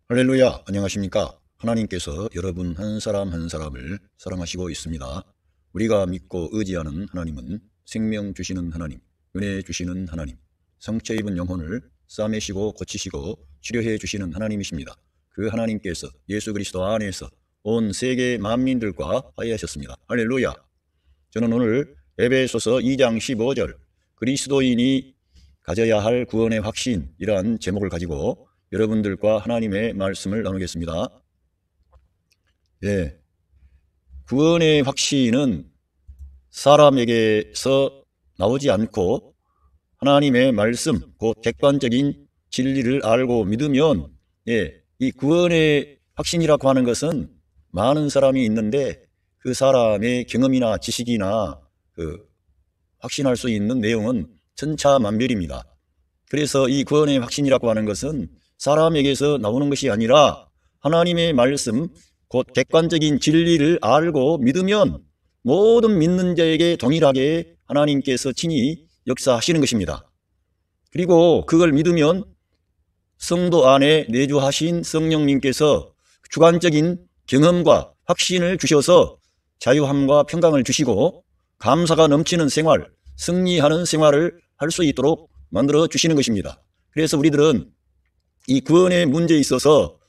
할렐루야, 안녕하십니까? 하나님께서 여러분 한 사람 한 사람을 사랑하시고 있습니다. 우리가 믿고 의지하는 하나님은 생명 주시는 하나님, 은혜 주시는 하나님, 상처 입은 영혼을 싸매시고 고치시고 치료해 주시는 하나님이십니다. 그 하나님께서 예수 그리스도 안에서 온 세계 만민들과 화해하셨습니다. 할렐루야. 저는 오늘 에베소서 2장 15절 그리스도인이 가져야 할 구원의 확신이라는 제목을 가지고 여러분들과 하나님의 말씀을 나누겠습니다. 구원의 확신은 사람에게서 나오지 않고 하나님의 말씀, 곧 객관적인 진리를 알고 믿으면 이 구원의 확신이라고 하는 것은 많은 사람이 있는데 그 사람의 경험이나 지식이나 확신할 수 있는 내용은 천차만별입니다. 그래서 이 구원의 확신이라고 하는 것은 사람에게서 나오는 것이 아니라 하나님의 말씀, 곧 객관적인 진리를 알고 믿으면 모든 믿는 자에게 동일하게 하나님께서 친히 역사하시는 것입니다. 그리고 그걸 믿으면 성도 안에 내주하신 성령님께서 주관적인 경험과 확신을 주셔서 자유함과 평강을 주시고 감사가 넘치는 생활, 승리하는 생활을 할 수 있도록 만들어 주시는 것입니다. 그래서 우리들은 이 구원의 문제에 있어서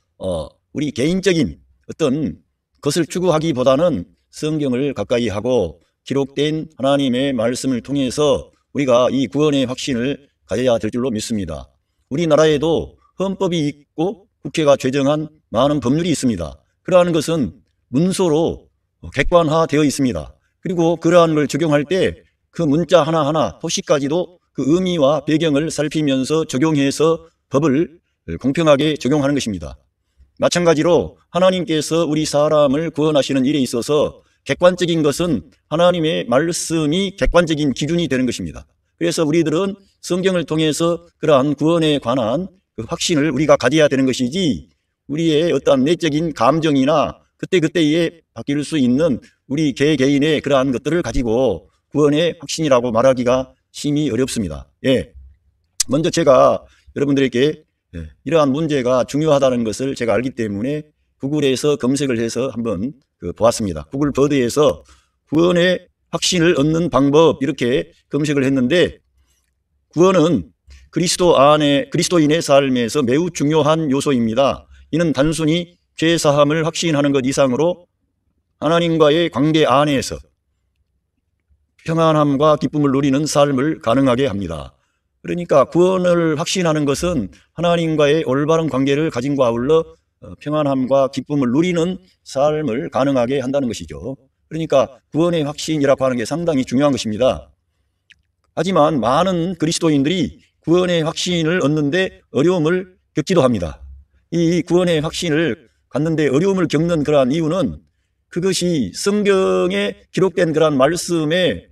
우리 개인적인 어떤 것을 추구하기보다는 성경을 가까이 하고 기록된 하나님의 말씀을 통해서 우리가 이 구원의 확신을 가져야 될 줄로 믿습니다. 우리나라에도 헌법이 있고 국회가 제정한 많은 법률이 있습니다. 그러한 것은 문서로 객관화되어 있습니다. 그리고 그러한 걸 적용할 때 그 문자 하나하나 토시까지도 그 의미와 배경을 살피면서 적용해서 법을 공평하게 적용하는 것입니다. 마찬가지로 하나님께서 우리 사람을 구원하시는 일에 있어서 객관적인 것은 하나님의 말씀이 객관적인 기준이 되는 것입니다. 그래서 우리들은 성경을 통해서 그러한 구원에 관한 그 확신을 우리가 가져야 되는 것이지 우리의 어떠한 내적인 감정이나 그때그때에 바뀔 수 있는 우리 개개인의 그러한 것들을 가지고 구원의 확신이라고 말하기가 심히 어렵습니다. 먼저 제가 여러분들에게 이러한 문제가 중요하다는 것을 제가 알기 때문에 구글에서 검색을 해서 한번 보았습니다. 구글 버드에서 구원의 확신을 얻는 방법 이렇게 검색을 했는데 구원은 그리스도인의 삶에서 매우 중요한 요소입니다. 이는 단순히 죄사함을 확신하는 것 이상으로 하나님과의 관계 안에서 평안함과 기쁨을 누리는 삶을 가능하게 합니다. 그러니까 구원을 확신하는 것은 하나님과의 올바른 관계를 가짐과 아울러 평안함과 기쁨을 누리는 삶을 가능하게 한다는 것이죠. 그러니까 구원의 확신이라고 하는 게 상당히 중요한 것입니다. 하지만 많은 그리스도인들이 구원의 확신을 얻는데 어려움을 겪기도 합니다. 이 구원의 확신을 갖는데 어려움을 겪는 그러한 이유는 그것이 성경에 기록된 그러한 말씀에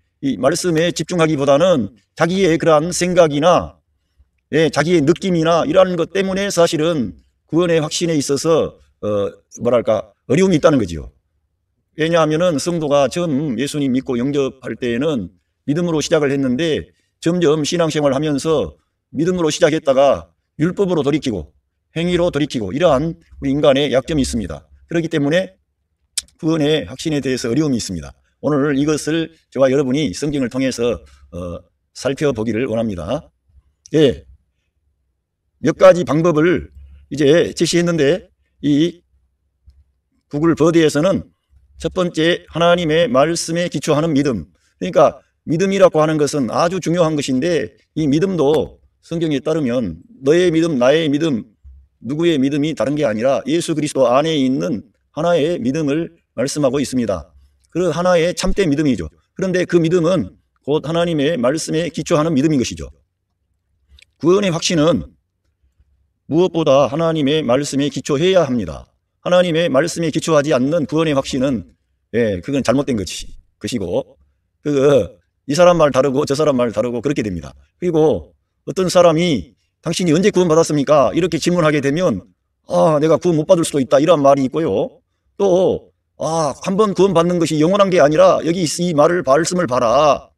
집중하기보다는 자기의 그러한 생각이나 자기의 느낌이나 이러한 것 때문에 사실은 구원의 확신에 있어서 어려움이 있다는 거죠. 왜냐하면 성도가 처음 예수님 믿고 영접할 때에는 믿음으로 시작을 했는데 점점 신앙생활을 하면서 믿음으로 시작했다가 율법으로 돌이키고 행위로 돌이키고 이러한 우리 인간의 약점이 있습니다. 그렇기 때문에 구원의 확신에 대해서 어려움이 있습니다. 오늘 이것을 저와 여러분이 성경을 통해서 살펴보기를 원합니다. 몇 가지 방법을 이제 제시했는데 이 구글 버드에서는 첫 번째 하나님의 말씀에 기초하는 믿음. 그러니까 믿음이라고 하는 것은 아주 중요한 것인데 이 믿음도 성경에 따르면 너의 믿음, 나의 믿음, 누구의 믿음이 다른 게 아니라 예수 그리스도 안에 있는 하나의 믿음을 말씀하고 있습니다. 그 하나의 참된 믿음이죠. 그런데 그 믿음은 곧 하나님의 말씀에 기초하는 믿음인 것이죠. 구원의 확신은 무엇보다 하나님의 말씀에 기초해야 합니다. 하나님의 말씀에 기초하지 않는 구원의 확신은 그건 잘못된 것이고 이 사람 말 다르고 저 사람 말 다르고 그렇게 됩니다. 그리고 어떤 사람이 당신이 언제 구원 받았습니까? 이렇게 질문하게 되면 내가 구원 못 받을 수도 있다 이런 말이 있고요. 또 한번 구원 받는 것이 영원한 게 아니라 여기 이 말씀을 봐라.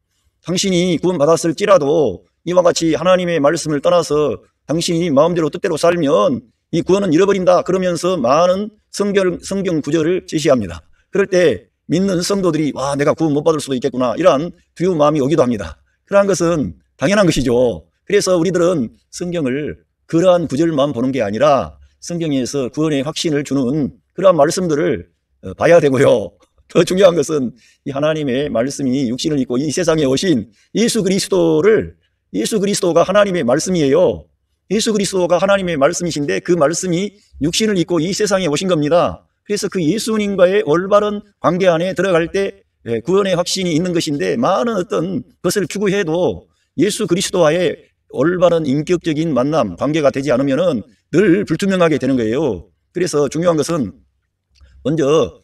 당신이 구원 받았을지라도 이와 같이 하나님의 말씀을 떠나서 당신이 마음대로 뜻대로 살면 이 구원은 잃어버린다 그러면서 많은 성경 구절을 제시합니다. 그럴 때 믿는 성도들이 와, 내가 구원 못 받을 수도 있겠구나, 이러한 두려운 마음이 오기도 합니다. 그러한 것은 당연한 것이죠. 그래서 우리들은 성경을 그러한 구절만 보는 게 아니라 성경에서 구원의 확신을 주는 그러한 말씀들을 봐야 되고요. 더 중요한 것은 이 하나님의 말씀이 육신을 입고 이 세상에 오신 예수 그리스도가 하나님의 말씀이에요. 예수 그리스도가 하나님의 말씀이신데 그 말씀이 육신을 입고 이 세상에 오신 겁니다. 그래서 그 예수님과의 올바른 관계 안에 들어갈 때 구원의 확신이 있는 것인데, 많은 어떤 것을 추구해도 예수 그리스도와의 올바른 인격적인 만남, 관계가 되지 않으면 늘 불투명하게 되는 거예요. 그래서 중요한 것은 먼저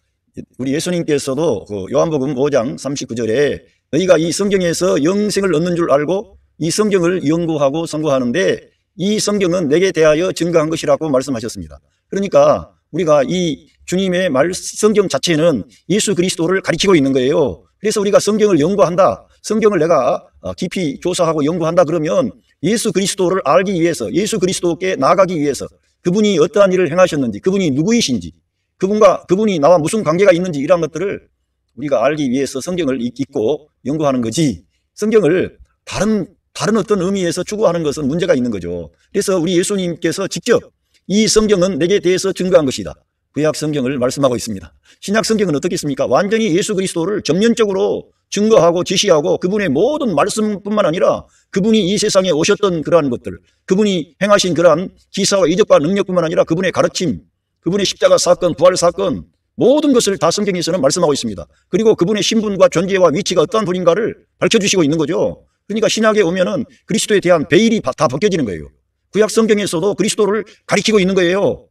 우리 예수님께서도 그 요한복음 5장 39절에 너희가 이 성경에서 영생을 얻는 줄 알고 이 성경을 연구하고 선고하는데 이 성경은 내게 대하여 증거한 것이라고 말씀하셨습니다. 그러니까 우리가 이 주님의 성경 자체는 예수 그리스도를 가리키고 있는 거예요. 그래서 우리가 성경을 연구한다, 성경을 내가 깊이 조사하고 연구한다 그러면 예수 그리스도를 알기 위해서, 예수 그리스도께 나아가기 위해서, 그분이 어떠한 일을 행하셨는지, 그분이 누구이신지, 그분이 나와 무슨 관계가 있는지, 이러한 것들을 우리가 알기 위해서 성경을 읽고 연구하는 거지, 성경을 다른 어떤 의미에서 추구하는 것은 문제가 있는 거죠. 그래서 우리 예수님께서 직접 이 성경은 내게 대해서 증거한 것이다, 구약 성경을 말씀하고 있습니다. 신약 성경은 어떻겠습니까? 완전히 예수 그리스도를 전면적으로 증거하고 지시하고 그분의 모든 말씀뿐만 아니라 그분이 이 세상에 오셨던 그러한 것들, 그분이 행하신 그러한 기사와 이적과 능력뿐만 아니라 그분의 가르침, 그분의 십자가 사건, 부활 사건, 모든 것을 다 성경에서는 말씀하고 있습니다. 그리고 그분의 신분과 존재와 위치가 어떠한 분인가를 밝혀주시고 있는 거죠. 그러니까 신약에 오면은 그리스도에 대한 베일이 다 벗겨지는 거예요. 구약 성경에서도 그리스도를 가리키고 있는 거예요.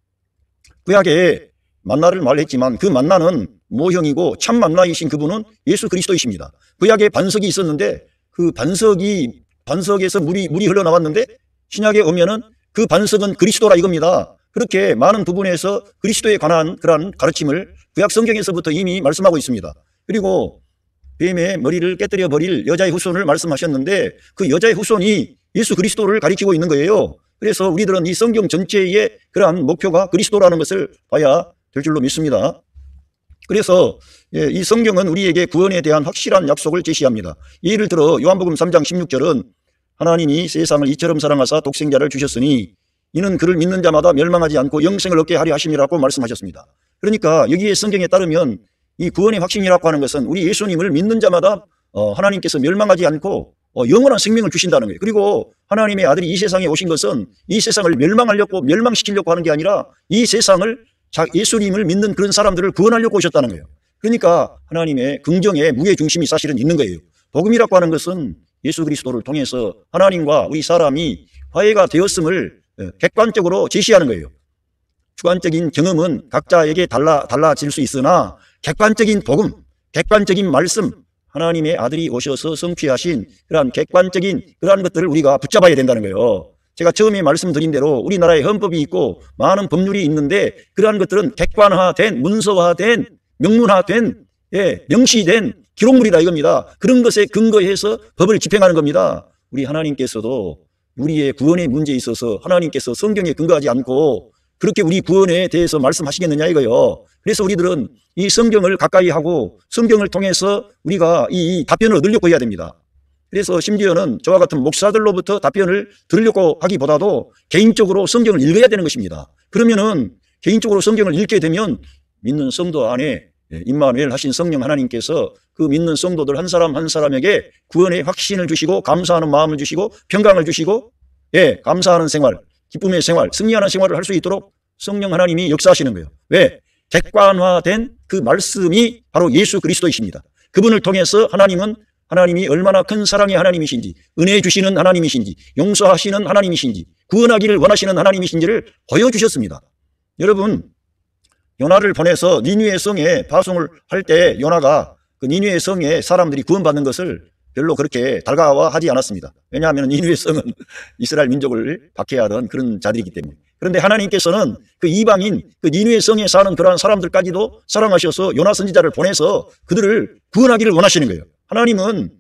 구약에 만나를 말했지만 그 만나는 모형이고 참 만나이신 그분은 예수 그리스도이십니다. 구약에 반석이 있었는데 그 반석에서 물이 흘러나왔는데 신약에 오면은 그 반석은 그리스도라 이겁니다. 그렇게 많은 부분에서 그리스도에 관한 그러한 가르침을 구약 성경에서부터 이미 말씀하고 있습니다. 그리고 뱀의 머리를 깨뜨려 버릴 여자의 후손을 말씀하셨는데 그 여자의 후손이 예수 그리스도를 가리키고 있는 거예요. 그래서 우리들은 이 성경 전체의 그러한 목표가 그리스도라는 것을 봐야 될 줄로 믿습니다. 그래서 이 성경은 우리에게 구원에 대한 확실한 약속을 제시합니다. 예를 들어 요한복음 3장 16절은 하나님이 세상을 이처럼 사랑하사 독생자를 주셨으니 이는 그를 믿는 자마다 멸망하지 않고 영생을 얻게 하려 하심이라고 말씀하셨습니다. 그러니까 여기에 성경에 따르면 이 구원의 확신이라고 하는 것은 우리 예수님을 믿는 자마다 하나님께서 멸망하지 않고 영원한 생명을 주신다는 거예요. 그리고 하나님의 아들이 이 세상에 오신 것은 이 세상을 멸망시키려고 하는 게 아니라 이 세상을 예수님을 믿는 그런 사람들을 구원하려고 오셨다는 거예요. 그러니까 하나님의 긍정의 무게중심이 사실은 있는 거예요. 복음이라고 하는 것은 예수 그리스도를 통해서 하나님과 우리 사람이 화해가 되었음을 객관적으로 제시하는 거예요. 주관적인 경험은 각자에게 달라질 수 있으나 객관적인 복음, 객관적인 말씀, 하나님의 아들이 오셔서 성취하신 그러한 객관적인 그러한 것들을 우리가 붙잡아야 된다는 거예요. 제가 처음에 말씀드린 대로 우리나라에 헌법이 있고 많은 법률이 있는데 그러한 것들은 객관화된, 문서화된, 명문화된, 명시된 기록물이다 이겁니다. 그런 것에 근거해서 법을 집행하는 겁니다. 우리 하나님께서도 우리의 구원의 문제에 있어서 하나님께서 성경에 근거하지 않고 그렇게 우리 구원에 대해서 말씀하시겠느냐 이거요. 그래서 우리들은 이 성경을 가까이 하고 성경을 통해서 우리가 이 답변을 얻으려고 해야 됩니다. 그래서 심지어는 저와 같은 목사들로부터 답변을 들으려고 하기보다도 개인적으로 성경을 읽어야 되는 것입니다. 그러면은 개인적으로 성경을 읽게 되면 믿는 성도 안에 임마누엘 하신 성령 하나님께서 그 믿는 성도들 한 사람 한 사람에게 구원의 확신을 주시고 감사하는 마음을 주시고 평강을 주시고 감사하는 생활, 기쁨의 생활, 승리하는 생활을 할 수 있도록 성령 하나님이 역사하시는 거예요. 왜? 객관화된 그 말씀이 바로 예수 그리스도이십니다. 그분을 통해서 하나님이 얼마나 큰 사랑의 하나님이신지, 은혜 주시는 하나님이신지, 용서하시는 하나님이신지, 구원하기를 원하시는 하나님이신지를 보여주셨습니다. 여러분, 요나를 보내서 니느웨 성에 파송을 할 때 요나가 그 니느웨 성에 사람들이 구원받는 것을 별로 그렇게 달가워하지 않았습니다. 왜냐하면 니느웨 성은 이스라엘 민족을 박해하던 그런 자들이기 때문에. 그런데 하나님께서는 그 이방인, 그 니느웨 성에 사는 그러한 사람들까지도 사랑하셔서 요나 선지자를 보내서 그들을 구원하기를 원하시는 거예요. 하나님은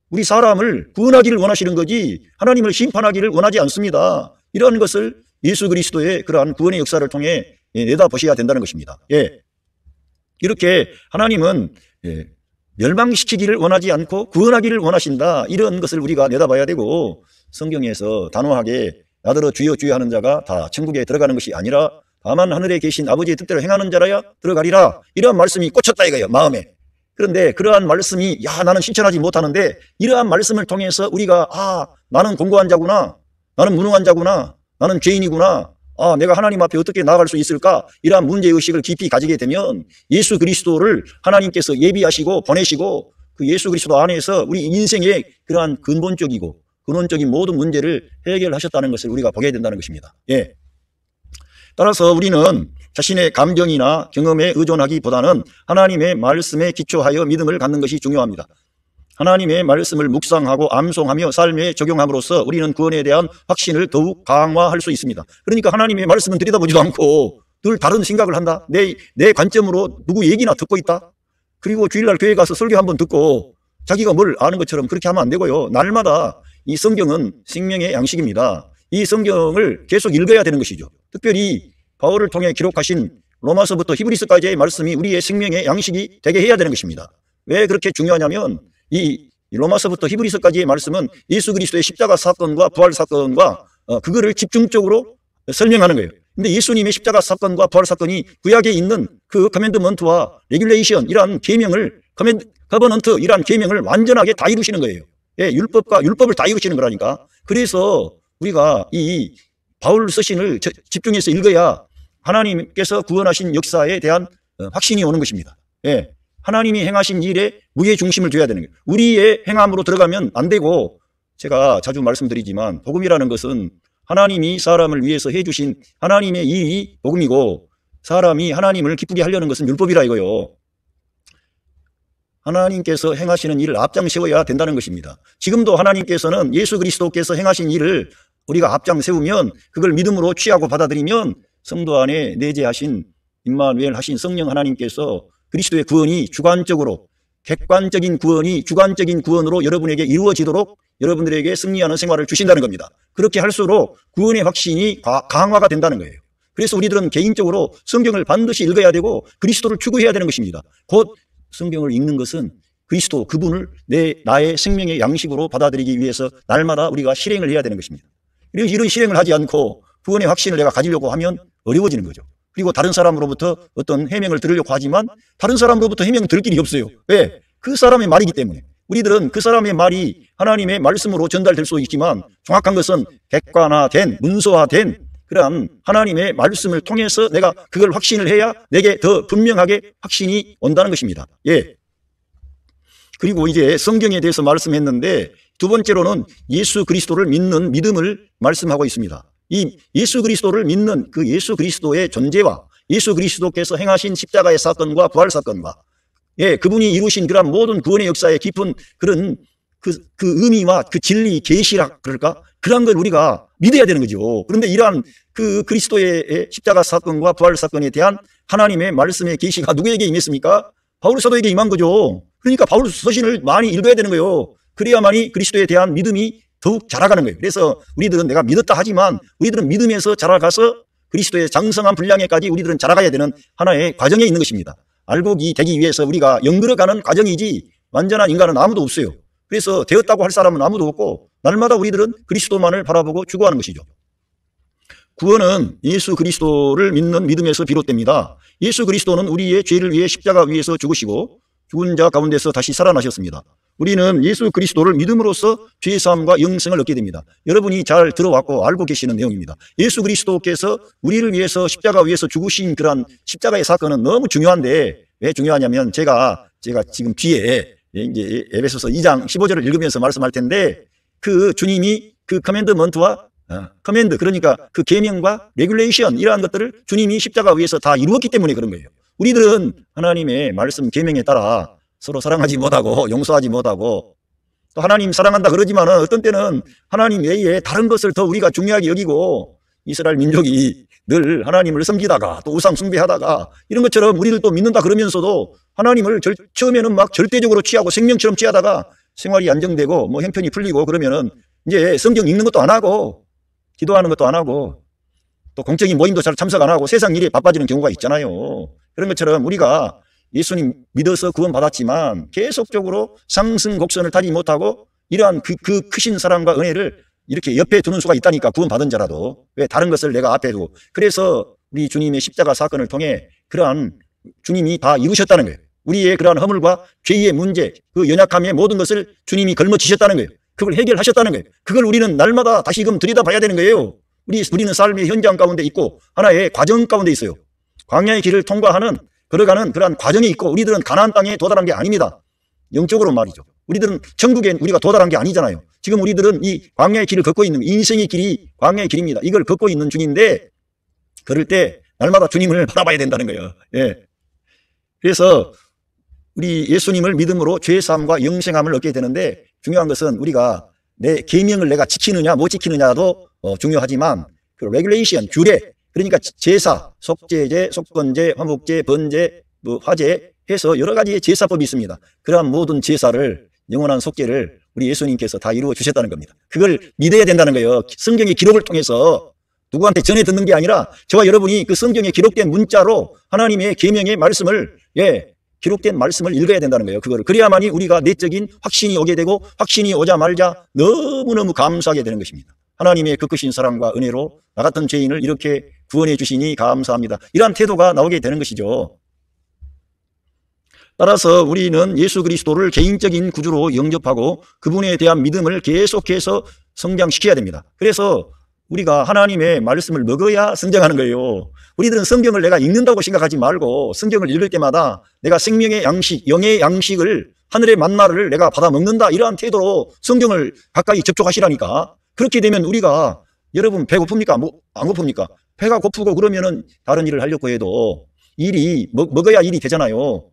우리 사람을 구원하기를 원하시는 거지 하나님을 심판하기를 원하지 않습니다. 이런 것을 예수 그리스도의 그러한 구원의 역사를 통해 내다보셔야 된다는 것입니다. 예. 이렇게 하나님은 멸망시키기를 원하지 않고 구원하기를 원하신다, 이런 것을 우리가 내다봐야 되고, 성경에서 단호하게 나더러 주여 주여 하는 자가 다 천국에 들어가는 것이 아니라 다만 하늘에 계신 아버지의 뜻대로 행하는 자라야 들어가리라, 이러한 말씀이 꽂혔다 이거예요, 마음에. 그런데 그러한 말씀이 나는 실천하지 못하는데, 이러한 말씀을 통해서 우리가 나는 공고한 자구나, 나는 무능한 자구나, 나는 죄인이구나, 내가 하나님 앞에 어떻게 나아갈 수 있을까, 이러한 문제의식을 깊이 가지게 되면 예수 그리스도를 하나님께서 예비하시고 보내시고 그 예수 그리스도 안에서 우리 인생의 그러한 근본적이고 근원적인 모든 문제를 해결하셨다는 것을 우리가 보게 된다는 것입니다. 예. 따라서 우리는 자신의 감정이나 경험에 의존하기보다는 하나님의 말씀에 기초하여 믿음을 갖는 것이 중요합니다. 하나님의 말씀을 묵상하고 암송하며 삶에 적용함으로써 우리는 구원에 대한 확신을 더욱 강화할 수 있습니다. 그러니까 하나님의 말씀은 들여다보지도 않고 늘 다른 생각을 한다. 내 관점으로 누구 얘기나 듣고 있다. 그리고 주일날 교회 가서 설교 한번 듣고 자기가 뭘 아는 것처럼 그렇게 하면 안 되고요. 날마다 이 성경은 생명의 양식입니다. 이 성경을 계속 읽어야 되는 것이죠. 특별히 바울을 통해 기록하신 로마서부터 히브리서까지의 말씀이 우리의 생명의 양식이 되게 해야 되는 것입니다. 왜 그렇게 중요하냐면 이 로마서부터 히브리서까지의 말씀은 예수 그리스도의 십자가 사건과 부활 사건과 그거를 집중적으로 설명하는 거예요. 근데 예수님의 십자가 사건과 부활 사건이 구약에 있는 그 커맨드먼트와 레귤레이션, 이러한 계명을, 커버넌트, 이러한 계명을 완전하게 다 이루시는 거예요. 예, 율법을 다 이루시는 거라니까. 그래서 우리가 이 바울 서신을 집중해서 읽어야 하나님께서 구원하신 역사에 대한 확신이 오는 것입니다. 예. 하나님이 행하신 일에 무게 중심을 둬야 되는 거예요. 우리의 행함으로 들어가면 안 되고, 제가 자주 말씀드리지만 복음이라는 것은 하나님이 사람을 위해서 해주신 하나님의 일이 복음이고, 사람이 하나님을 기쁘게 하려는 것은 율법이라 이거요. 하나님께서 행하시는 일을 앞장 세워야 된다는 것입니다. 지금도 하나님께서는 예수 그리스도께서 행하신 일을 우리가 앞장 세우면, 그걸 믿음으로 취하고 받아들이면 성도 안에 내재하신 임마누엘 하신 성령 하나님께서 그리스도의 구원이 주관적으로, 객관적인 구원이 주관적인 구원으로 여러분에게 이루어지도록 여러분들에게 승리하는 생활을 주신다는 겁니다. 그렇게 할수록 구원의 확신이 강화가 된다는 거예요. 그래서 우리들은 개인적으로 성경을 반드시 읽어야 되고 그리스도를 추구해야 되는 것입니다. 곧 성경을 읽는 것은 그리스도, 그분을 나의 생명의 양식으로 받아들이기 위해서 날마다 우리가 실행을 해야 되는 것입니다. 그리고 이런 실행을 하지 않고 구원의 확신을 내가 가지려고 하면 어려워지는 거죠. 그리고 다른 사람으로부터 어떤 해명을 들으려고 하지만 다른 사람으로부터 해명 들을 길이 없어요. 왜? 그 사람의 말이기 때문에. 우리들은 그 사람의 말이 하나님의 말씀으로 전달될 수 있지만 정확한 것은 객관화된, 문서화된 그러한 하나님의 말씀을 통해서 내가 그걸 확신을 해야 내게 더 분명하게 확신이 온다는 것입니다. 예. 그리고 이제 성경에 대해서 말씀했는데, 두 번째로는 예수 그리스도를 믿는 믿음을 말씀하고 있습니다. 이 예수 그리스도를 믿는 그 예수 그리스도의 존재와 예수 그리스도께서 행하신 십자가의 사건과 부활 사건과, 예, 그분이 이루신 그런 모든 구원의 역사의 깊은 그런 그 의미와 그 진리, 계시라 그럴까? 그런 걸 우리가 믿어야 되는 거죠. 그런데 이러한 그 그리스도의 십자가 사건과 부활 사건에 대한 하나님의 말씀의 계시가 누구에게 임했습니까? 바울 사도에게 임한 거죠. 그러니까 바울 서신을 많이 읽어야 되는 거예요. 그래야만이 그리스도에 대한 믿음이 더욱 자라가는 거예요. 그래서 우리들은 내가 믿었다 하지만 우리들은 믿음에서 자라가서 그리스도의 장성한 분량에까지 우리들은 자라가야 되는 하나의 과정에 있는 것입니다. 알곡이 되기 위해서 우리가 연결어가는 과정이지 완전한 인간은 아무도 없어요. 그래서 되었다고 할 사람은 아무도 없고 날마다 우리들은 그리스도만을 바라보고 추구하는 것이죠. 구원은 예수 그리스도를 믿는 믿음에서 비롯됩니다. 예수 그리스도는 우리의 죄를 위해 십자가 위에서 죽으시고 죽은 자 가운데서 다시 살아나셨습니다. 우리는 예수 그리스도를 믿음으로써 죄사함과 영생을 얻게 됩니다. 여러분이 잘 들어왔고 알고 계시는 내용입니다. 예수 그리스도께서 우리를 위해서 십자가 위에서 죽으신 그런 십자가의 사건은 너무 중요한데, 왜 중요하냐면 제가 지금 뒤에 이제 에베소서 2장 15절을 읽으면서 말씀할 텐데, 그 주님이 그 커맨드먼트와 커맨드, 그러니까 그 계명과 레귤레이션, 이러한 것들을 주님이 십자가 위에서 다 이루었기 때문에 그런 거예요. 우리들은 하나님의 말씀 계명에 따라 서로 사랑하지 못하고 용서하지 못하고 또 하나님 사랑한다 그러지만 어떤 때는 하나님 외에 다른 것을 더 우리가 중요하게 여기고, 이스라엘 민족이 늘 하나님을 섬기다가 또 우상 숭배하다가 이런 것처럼 우리들도 믿는다 그러면서도 하나님을 처음에는 막 절대적으로 취하고 생명처럼 취하다가 생활이 안정되고 뭐 형편이 풀리고 그러면은 이제 성경 읽는 것도 안 하고 기도하는 것도 안 하고 또 공적인 모임도 잘 참석 안 하고 세상 일에 바빠지는 경우가 있잖아요. 그런 것처럼 우리가 예수님 믿어서 구원받았지만 계속적으로 상승 곡선을 타지 못하고 이러한 그 크신 사랑과 은혜를 이렇게 옆에 두는 수가 있다니까, 구원받은 자라도. 왜 다른 것을 내가 앞에 두고. 그래서 우리 주님의 십자가 사건을 통해 그러한 주님이 다 이루셨다는 거예요. 우리의 그러한 허물과 죄의 문제, 그 연약함의 모든 것을 주님이 걸머지셨다는 거예요. 그걸 해결하셨다는 거예요. 그걸 우리는 날마다 다시금 들여다봐야 되는 거예요. 우리는 삶의 현장 가운데 있고 하나의 과정 가운데 있어요. 광야의 길을 걸어가는 그러한 과정이 있고, 우리들은 가나안 땅에 도달한 게 아닙니다. 영적으로 말이죠. 우리들은 천국에 우리가 도달한 게 아니잖아요. 지금 우리들은 이 광야의 길을 걷고 있는, 인생의 길이 광야의 길입니다. 이걸 걷고 있는 중인데, 그럴 때 날마다 주님을 바라봐야 된다는 거예요. 예. 그래서 우리 예수님을 믿음으로 죄사함과 영생함을 얻게 되는데, 중요한 것은 우리가 내 계명을 내가 지키느냐 못 지키느냐도 중요하지만, 그 레귤레이션, 규례, 그러니까 제사, 속죄제, 속건제, 화목제, 번제, 화제 해서 여러 가지의 제사법이 있습니다. 그러한 모든 제사를, 영원한 속죄를 우리 예수님께서 다 이루어 주셨다는 겁니다. 그걸 믿어야 된다는 거예요. 성경의 기록을 통해서 누구한테 전해 듣는 게 아니라 저와 여러분이 그 성경에 기록된 문자로 하나님의 계명의 말씀을, 기록된 말씀을 읽어야 된다는 거예요. 그거를. 그래야만이 우리가 내적인 확신이 오게 되고, 확신이 오자 말자 너무너무 감사하게 되는 것입니다. 하나님의 그 크신 사랑과 은혜로 나 같은 죄인을 이렇게 구원해 주시니 감사합니다. 이러한 태도가 나오게 되는 것이죠. 따라서 우리는 예수 그리스도를 개인적인 구주로 영접하고 그분에 대한 믿음을 계속해서 성장시켜야 됩니다. 그래서 우리가 하나님의 말씀을 먹어야 성장하는 거예요. 우리들은 성경을 내가 읽는다고 생각하지 말고, 성경을 읽을 때마다 내가 생명의 양식, 영의 양식을, 하늘의 만나를 내가 받아 먹는다, 이러한 태도로 성경을 가까이 접촉하시라니까. 그렇게 되면 우리가, 여러분 배고픕니까? 안 고픕니까? 배가 고프고 그러면은 다른 일을 하려고 해도 먹어야 일이 되잖아요.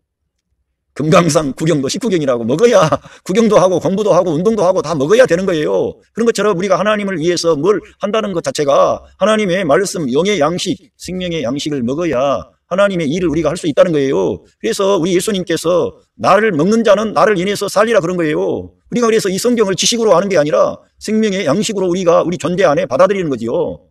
금강산 구경도 식구경이라고, 먹어야 구경도 하고 공부도 하고 운동도 하고 다 먹어야 되는 거예요. 그런 것처럼 우리가 하나님을 위해서 뭘 한다는 것 자체가 하나님의 말씀, 영의 양식, 생명의 양식을 먹어야 하나님의 일을 우리가 할 수 있다는 거예요. 그래서 우리 예수님께서 나를 먹는 자는 나를 인해서 살리라 그런 거예요. 우리가 그래서 이 성경을 지식으로 아는 게 아니라 생명의 양식으로 우리가 우리 존재 안에 받아들이는 거지요.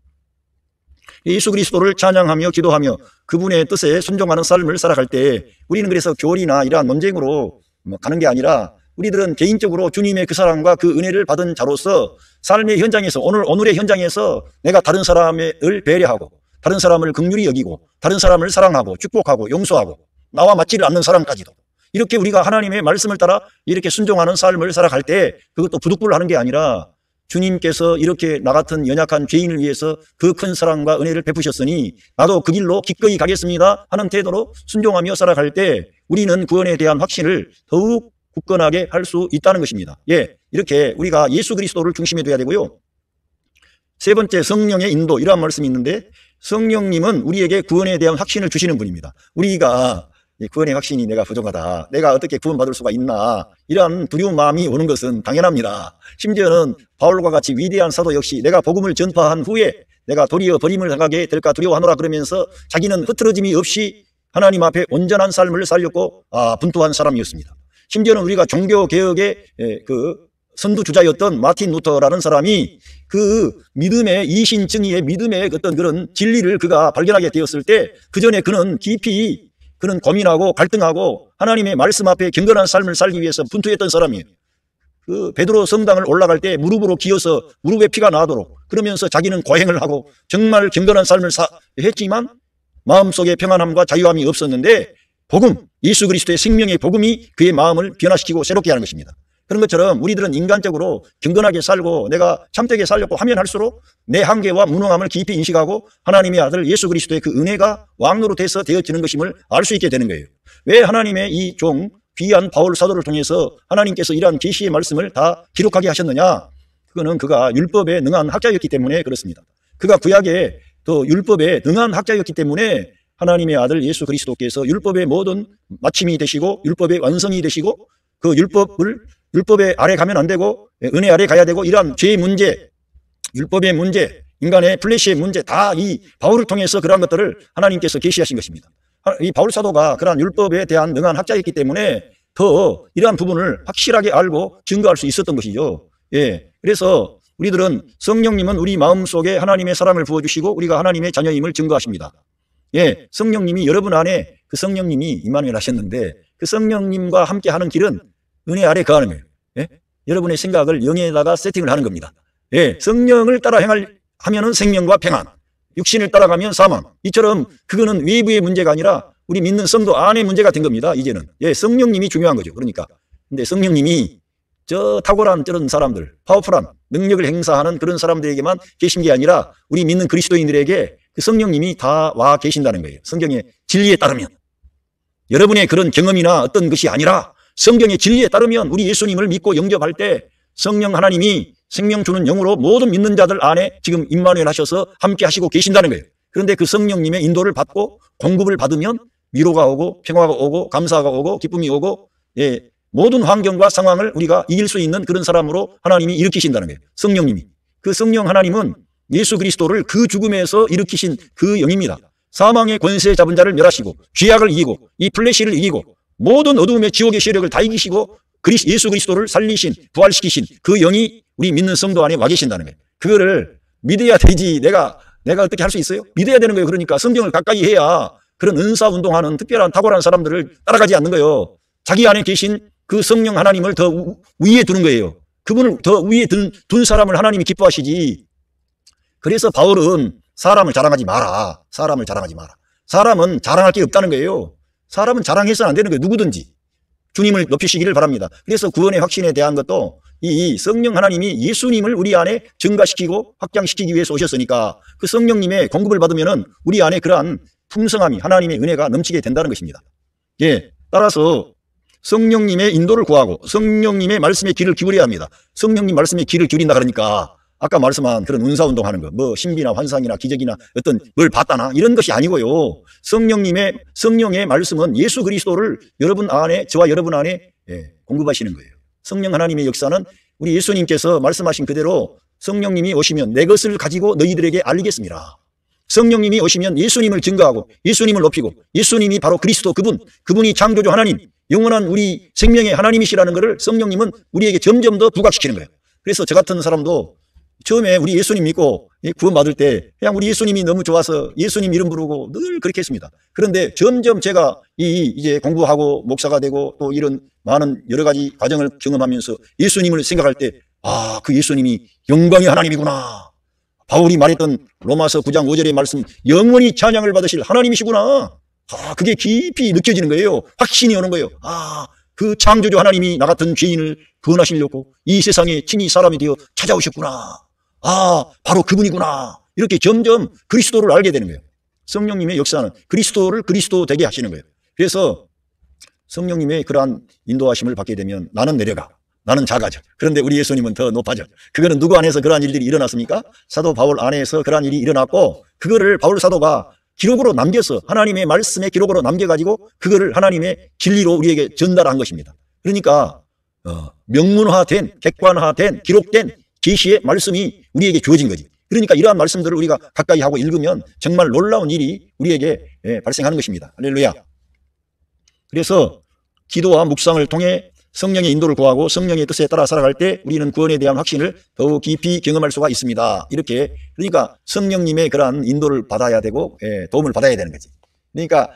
예수 그리스도를 찬양하며 기도하며 그분의 뜻에 순종하는 삶을 살아갈 때, 우리는 그래서 교리나 이러한 논쟁으로 가는 게 아니라 우리들은 개인적으로 주님의 그 사랑과 그 은혜를 받은 자로서 삶의 현장에서, 오늘의 현장에서 내가 다른 사람을 배려하고, 다른 사람을 긍휼히 여기고, 다른 사람을 사랑하고 축복하고 용서하고, 나와 맞지를 않는 사람까지도 이렇게 우리가 하나님의 말씀을 따라 이렇게 순종하는 삶을 살아갈 때, 그것도 부득불 하는 게 아니라 주님께서 이렇게 나 같은 연약한 죄인을 위해서 그 큰 사랑과 은혜를 베푸셨으니 나도 그 길로 기꺼이 가겠습니다 하는 태도로 순종하며 살아갈 때, 우리는 구원에 대한 확신을 더욱 굳건하게 할 수 있다는 것입니다. 이렇게 우리가 예수 그리스도를 중심에 둬야 되고요. 세 번째, 성령의 인도, 이러한 말씀이 있는데, 성령님은 우리에게 구원에 대한 확신을 주시는 분입니다. 우리가 구원의 확신이 내가 부족하다, 내가 어떻게 구원받을 수가 있나, 이러한 두려운 마음이 오는 것은 당연합니다. 심지어는 바울과 같이 위대한 사도 역시 내가 복음을 전파한 후에 내가 도리어 버림을 당하게 될까 두려워하노라 그러면서 자기는 흐트러짐이 없이 하나님 앞에 온전한 삶을 살렸고 분투한 사람이었습니다. 심지어는 우리가 종교개혁의 그 선두주자였던 마틴 루터라는 사람이 그 믿음의 이신증의의 믿음의 어떤 그런 진리를 그가 발견하게 되었을 때, 그 전에 그는 깊이 고민하고 갈등하고 하나님의 말씀 앞에 경건한 삶을 살기 위해서 분투했던 사람이에요. 그 베드로 성당을 올라갈 때 무릎으로 기어서 무릎에 피가 나도록, 그러면서 자기는 고행을 하고 정말 경건한 삶을 했지만 마음속에 평안함과 자유함이 없었는데, 복음, 예수 그리스도의 생명의 복음이 그의 마음을 변화시키고 새롭게 하는 것입니다. 그런 것처럼 우리들은 인간적으로 경건하게 살고 내가 참되게 살려고 하면 할수록 내 한계와 무능함을 깊이 인식하고 하나님의 아들 예수 그리스도의 그 은혜가 왕노릇해서 되어지는 것임을 알 수 있게 되는 거예요. 왜 하나님의 이 종 귀한 바울 사도를 통해서 하나님께서 이러한 계시의 말씀을 다 기록하게 하셨느냐? 그거는 그가 율법에 능한 학자였기 때문에 그렇습니다. 그가 구약에 또 율법에 능한 학자였기 때문에 하나님의 아들 예수 그리스도께서 율법의 모든 마침이 되시고 율법의 완성이 되시고, 그 율법의 아래 가면 안 되고 은혜 아래 가야 되고, 이러한 죄의 문제, 율법의 문제, 인간의 플래시의 문제, 다 이 바울을 통해서 그러한 것들을 하나님께서 계시하신 것입니다. 이 바울 사도가 그러한 율법에 대한 능한 학자였기 때문에 더 이러한 부분을 확실하게 알고 증거할 수 있었던 것이죠. 그래서 우리들은 성령님은 우리 마음속에 하나님의 사랑을 부어주시고 우리가 하나님의 자녀임을 증거하십니다. 예, 성령님이 여러분 안에 그 성령님이 임마누엘 하셨는데 그 성령님과 함께 하는 길은 은혜 아래 거하는 거예요. 예? 여러분의 생각을 영에다가 세팅을 하는 겁니다. 예, 성령을 따라 하면은 생명과 평안, 육신을 따라가면 사망. 이처럼 그거는 외부의 문제가 아니라 우리 믿는 성도 안의 문제가 된 겁니다. 이제는. 예, 성령님이 중요한 거죠. 그러니까. 근데 성령님이 저 탁월한 저런 사람들, 파워풀한 능력을 행사하는 그런 사람들에게만 계신 게 아니라 우리 믿는 그리스도인들에게 그 성령님이 다 와 계신다는 거예요. 성경의 진리에 따르면. 여러분의 그런 경험이나 어떤 것이 아니라 성경의 진리에 따르면 우리 예수님을 믿고 영접할 때 성령 하나님이 생명 주는 영으로 모든 믿는 자들 안에 지금 임마누엘 하셔서 함께 하시고 계신다는 거예요. 그런데 그 성령님의 인도를 받고 공급을 받으면 위로가 오고 평화가 오고 감사가 오고 기쁨이 오고, 예, 모든 환경과 상황을 우리가 이길 수 있는 그런 사람으로 하나님이 일으키신다는 거예요. 성령님이. 그 성령 하나님은 예수 그리스도를 그 죽음에서 일으키신 그 영입니다. 사망의 권세 잡은 자를 멸하시고 죄악을 이기고 이 플래시를 이기고 모든 어두움의 지옥의 세력을 다 이기시고 예수 그리스도를 살리신 부활시키신 그 영이 우리 믿는 성도 안에 와 계신다는 거예요. 그거를 믿어야 되지 내가 어떻게 할 수 있어요? 믿어야 되는 거예요. 그러니까 성경을 가까이 해야 그런 은사 운동하는 특별한 탁월한 사람들을 따라가지 않는 거예요. 자기 안에 계신 그 성령 하나님을 더 위에 두는 거예요. 그분을 더 위에 둔 사람을 하나님이 기뻐하시지. 그래서 바울은 사람을 자랑하지 마라. 사람을 자랑하지 마라. 사람은 자랑할 게 없다는 거예요. 사람은 자랑해서는 안 되는 거예요. 누구든지. 주님을 높이시기를 바랍니다. 그래서 구원의 확신에 대한 것도 이 성령 하나님이 예수님을 우리 안에 증가시키고 확장시키기 위해서 오셨으니까 그 성령님의 공급을 받으면은 우리 안에 그러한 풍성함이 하나님의 은혜가 넘치게 된다는 것입니다. 예, 따라서 성령님의 인도를 구하고 성령님의 말씀에 귀를 기울여야 합니다. 성령님 말씀에 귀를 기울인다 그러니까 아까 말씀한 그런 은사운동하는 거, 뭐 신비나 환상이나 기적이나 어떤 뭘 봤다나 이런 것이 아니고요. 성령의 말씀은 예수 그리스도를 여러분 안에, 저와 여러분 안에, 예, 공급하시는 거예요. 성령 하나님의 역사는 우리 예수님께서 말씀하신 그대로 성령님이 오시면 내 것을 가지고 너희들에게 알리겠습니다. 성령님이 오시면 예수님을 증거하고 예수님을 높이고 예수님이 바로 그리스도 그분이 창조주 하나님, 영원한 우리 생명의 하나님이시라는 것을 성령님은 우리에게 점점 더 부각시키는 거예요. 그래서 저 같은 사람도 처음에 우리 예수님 믿고 구원받을 때 그냥 우리 예수님이 너무 좋아서 예수님 이름 부르고 늘 그렇게 했습니다. 그런데 점점 제가 이제 공부하고 목사가 되고 또 이런 많은 여러 가지 과정을 경험하면서 예수님을 생각할 때 그 예수님이 영광의 하나님이구나. 바울이 말했던 로마서 9장 5절의 말씀, 영원히 찬양을 받으실 하나님이시구나. 그게 깊이 느껴지는 거예요. 확신이 오는 거예요. 그 창조주 하나님이 나 같은 죄인을 구원하시려고 이 세상에 친히 사람이 되어 찾아오셨구나. 바로 그분이구나. 이렇게 점점 그리스도를 알게 되는 거예요. 성령님의 역사는 그리스도를 그리스도 되게 하시는 거예요. 그래서 성령님의 그러한 인도하심을 받게 되면 나는 내려가, 나는 작아져. 그런데 우리 예수님은 더 높아져. 그거는 누구 안에서 그러한 일들이 일어났습니까? 사도 바울 안에서 그러한 일이 일어났고 그거를 바울 사도가 기록으로 남겨서 하나님의 말씀의 기록으로 남겨가지고 그거를 하나님의 진리로 우리에게 전달한 것입니다. 그러니까 명문화된, 객관화된, 기록된 계시의 말씀이 우리에게 주어진 거지. 그러니까 이러한 말씀들을 우리가 가까이 하고 읽으면 정말 놀라운 일이 우리에게 발생하는 것입니다. 할렐루야. 그래서 기도와 묵상을 통해 성령의 인도를 구하고 성령의 뜻에 따라 살아갈 때 우리는 구원에 대한 확신을 더욱 깊이 경험할 수가 있습니다. 이렇게, 그러니까 성령님의 그러한 인도를 받아야 되고 도움을 받아야 되는 거지. 그러니까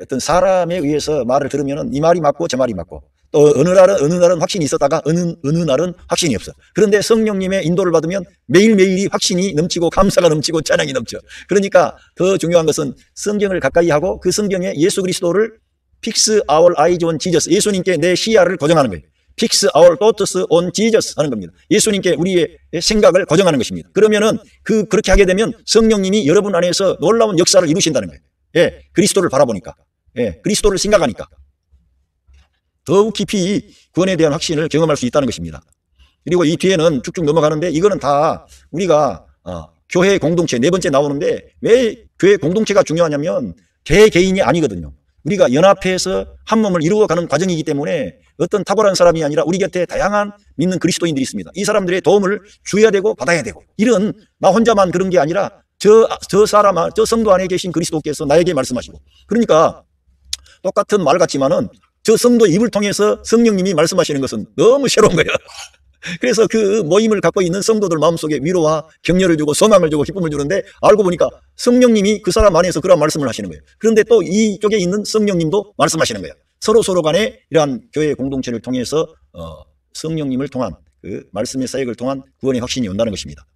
어떤 사람에 의해서 말을 들으면 이 말이 맞고 저 말이 맞고 또 어느 날은 확신이 있었다가 어느 날은 확신이 없어. 그런데 성령님의 인도를 받으면 매일매일이 확신이 넘치고 감사가 넘치고 찬양이 넘쳐. 그러니까 더 중요한 것은 성경을 가까이 하고 그 성경에 예수 그리스도를 Fix our eyes on Jesus. 예수님께 내 시야를 고정하는 거예요. Fix our thoughts on Jesus 하는 겁니다. 예수님께 우리의 생각을 고정하는 것입니다. 그러면은 그렇게 하게 되면 성령님이 여러분 안에서 놀라운 역사를 이루신다는 거예요. 예, 그리스도를 바라보니까, 그리스도를 생각하니까 더욱 깊이 구원에 대한 확신을 경험할 수 있다는 것입니다. 그리고 이 뒤에는 쭉쭉 넘어가는데 이거는 다 우리가 교회 공동체 네 번째 나오는데 왜 교회 공동체가 중요하냐면 개개인이 아니거든요. 우리가 연합해서 한 몸을 이루어가는 과정이기 때문에 어떤 탁월한 사람이 아니라 우리 곁에 다양한 믿는 그리스도인들이 있습니다. 이 사람들의 도움을 줘야 되고 받아야 되고 이런 나 혼자만 그런 게 아니라 저 성도 안에 계신 그리스도께서 나에게 말씀하시고 그러니까 똑같은 말 같지만은 저 성도 입을 통해서 성령님이 말씀하시는 것은 너무 새로운 거예요. 그래서 그 모임을 갖고 있는 성도들 마음속에 위로와 격려를 주고 소망을 주고 기쁨을 주는데 알고 보니까 성령님이 그 사람 안에서 그런 말씀을 하시는 거예요. 그런데 또 이쪽에 있는 성령님도 말씀하시는 거예요. 서로 간에 이러한 교회 공동체를 통해서 성령님을 통한 그 말씀의 사역을 통한 구원의 확신이 온다는 것입니다.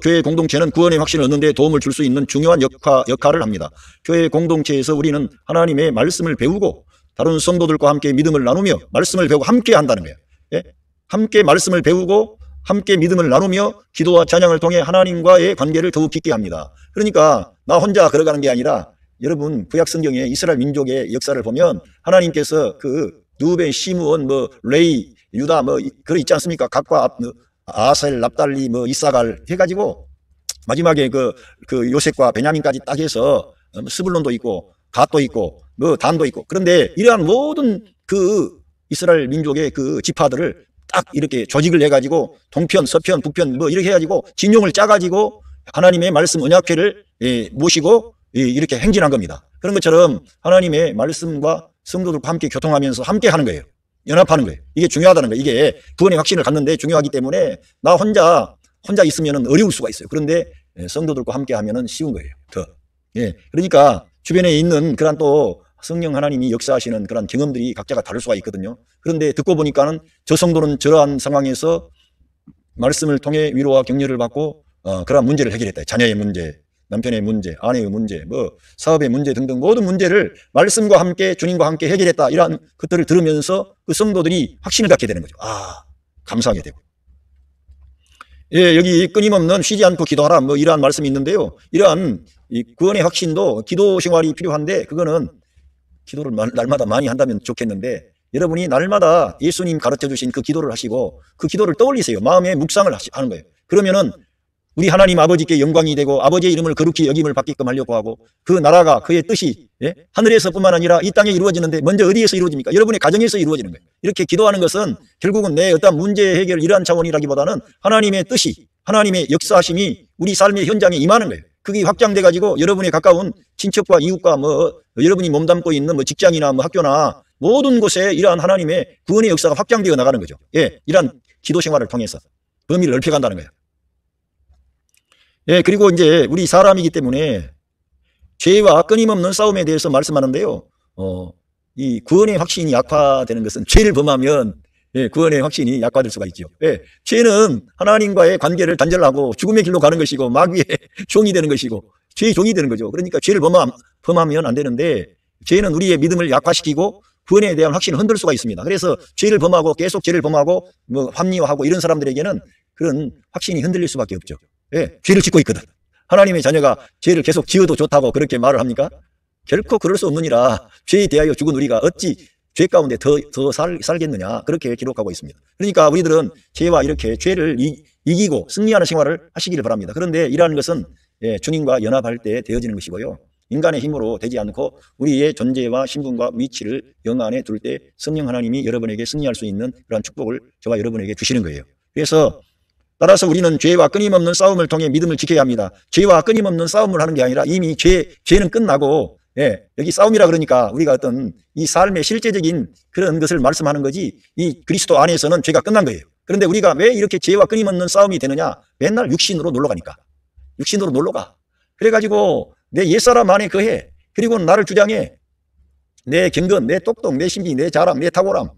교회 공동체는 구원의 확신을 얻는 데 도움을 줄 수 있는 중요한 역할을 합니다. 교회 공동체에서 우리는 하나님의 말씀을 배우고 다른 성도들과 함께 믿음을 나누며 말씀을 배우고 함께 한다는 거예요. 예? 함께 말씀을 배우고 함께 믿음을 나누며 기도와 찬양을 통해 하나님과의 관계를 더욱 깊게 합니다. 그러니까 나 혼자 걸어가는 게 아니라 여러분 구약 성경의 이스라엘 민족의 역사를 보면 하나님께서 그 누벤, 시므온, 레이, 유다 그런 있지 않습니까? 각과 아셀, 납달리, 이사갈 해가지고 마지막에 그 요셉과 베냐민까지 딱 해서 스불론도 있고 갓도 있고 단도 있고 그런데 이러한 모든 그 이스라엘 민족의 그 지파들을 딱 이렇게 조직을 해가지고 동편, 서편, 북편 이렇게 해가지고 진용을 짜가지고 하나님의 말씀 언약궤를 모시고 이렇게 행진한 겁니다. 그런 것처럼 하나님의 말씀과 성도들과 함께 교통하면서 함께 하는 거예요. 연합하는 거예요. 이게 중요하다는 거예요. 이게 구원의 확신을 갖는데 중요하기 때문에 나 혼자 있으면 어려울 수가 있어요. 그런데 성도들과 함께 하면 쉬운 거예요. 그러니까 주변에 있는 그런 또 성령 하나님이 역사하시는 그런 경험들이 각자가 다를 수가 있거든요. 그런데 듣고 보니까는 저 성도는 저러한 상황에서 말씀을 통해 위로와 격려를 받고 그러한 문제를 해결했다. 자녀의 문제, 남편의 문제, 아내의 문제, 사업의 문제 등등 모든 문제를 말씀과 함께 주님과 함께 해결했다. 이러한 것들을 들으면서 그 성도들이 확신을 갖게 되는 거죠. 감사하게 되고. 여기 끊임없는 쉬지 않고 기도하라 이러한 말씀이 있는데요. 이러한 이 구원의 확신도 기도 생활이 필요한데 그거는 기도를 날마다 많이 한다면 좋겠는데 여러분이 날마다 예수님 가르쳐 주신 그 기도를 하시고 그 기도를 떠올리세요. 마음에 묵상을 하는 거예요. 그러면은 우리 하나님 아버지께 영광이 되고 아버지의 이름을 거룩히 여김을 받게끔 하려고 하고 그 나라가 그의 뜻이 하늘에서뿐만 아니라 이 땅에 이루어지는데 먼저 어디에서 이루어집니까? 여러분의 가정에서 이루어지는 거예요. 이렇게 기도하는 것은 결국은 내 어떤 문제 해결 이러한 차원이라기보다는 하나님의 뜻이 하나님의 역사하심이 우리 삶의 현장에 임하는 거예요. 그게 확장돼 가지고 여러분의 가까운 친척과 이웃과 여러분이 몸담고 있는 직장이나 학교나 모든 곳에 이러한 하나님의 구원의 역사가 확장되어 나가는 거죠. 이러한 기도 생활을 통해서 범위를 넓혀간다는 거예요. 그리고 이제 우리 사람이기 때문에 죄와 끊임없는 싸움에 대해서 말씀하는데요. 이 구원의 확신이 약화되는 것은 죄를 범하면 구원의 확신이 약화될 수가 있죠. 죄는 하나님과의 관계를 단절하고 죽음의 길로 가는 것이고 마귀의 종이 되는 것이고 죄의 종이 되는 거죠. 그러니까 죄를 범하면 안 되는데 죄는 우리의 믿음을 약화시키고 구원에 대한 확신을 흔들 수가 있습니다. 그래서 죄를 범하고 계속 죄를 범하고 합리화하고 이런 사람들에게는 그런 확신이 흔들릴 수밖에 없죠. 죄를 짓고 있거든. 하나님의 자녀가 죄를 계속 지어도 좋다고 그렇게 말을 합니까? 결코 그럴 수 없느니라. 죄에 대하여 죽은 우리가 어찌 죄 가운데 더 살겠느냐 그렇게 기록하고 있습니다. 그러니까 우리들은 죄와 이렇게 죄를 이기고 승리하는 생활을 하시기를 바랍니다. 그런데 이러한 것은 주님과 연합할 때 되어지는 것이고요. 인간의 힘으로 되지 않고 우리의 존재와 신분과 위치를 영 안에 둘 때 성령 하나님이 여러분에게 승리할 수 있는 그런 축복을 저와 여러분에게 주시는 거예요. 그래서 따라서 우리는 죄와 끊임없는 싸움을 통해 믿음을 지켜야 합니다. 죄와 끊임없는 싸움을 하는 게 아니라 이미 죄는 끝나고 여기 싸움이라 그러니까 우리가 어떤 이 삶의 실제적인 그런 것을 말씀하는 거지 이 그리스도 안에서는 죄가 끝난 거예요. 그런데 우리가 왜 이렇게 죄와 끊임없는 싸움이 되느냐? 맨날 육신으로 놀러 가니까. 육신으로 놀러 가. 그래가지고 내 옛사람 안에 거해. 그리고 나를 주장해. 내 경건, 내 똑똑, 내 신비, 내 자랑, 내 탁월함.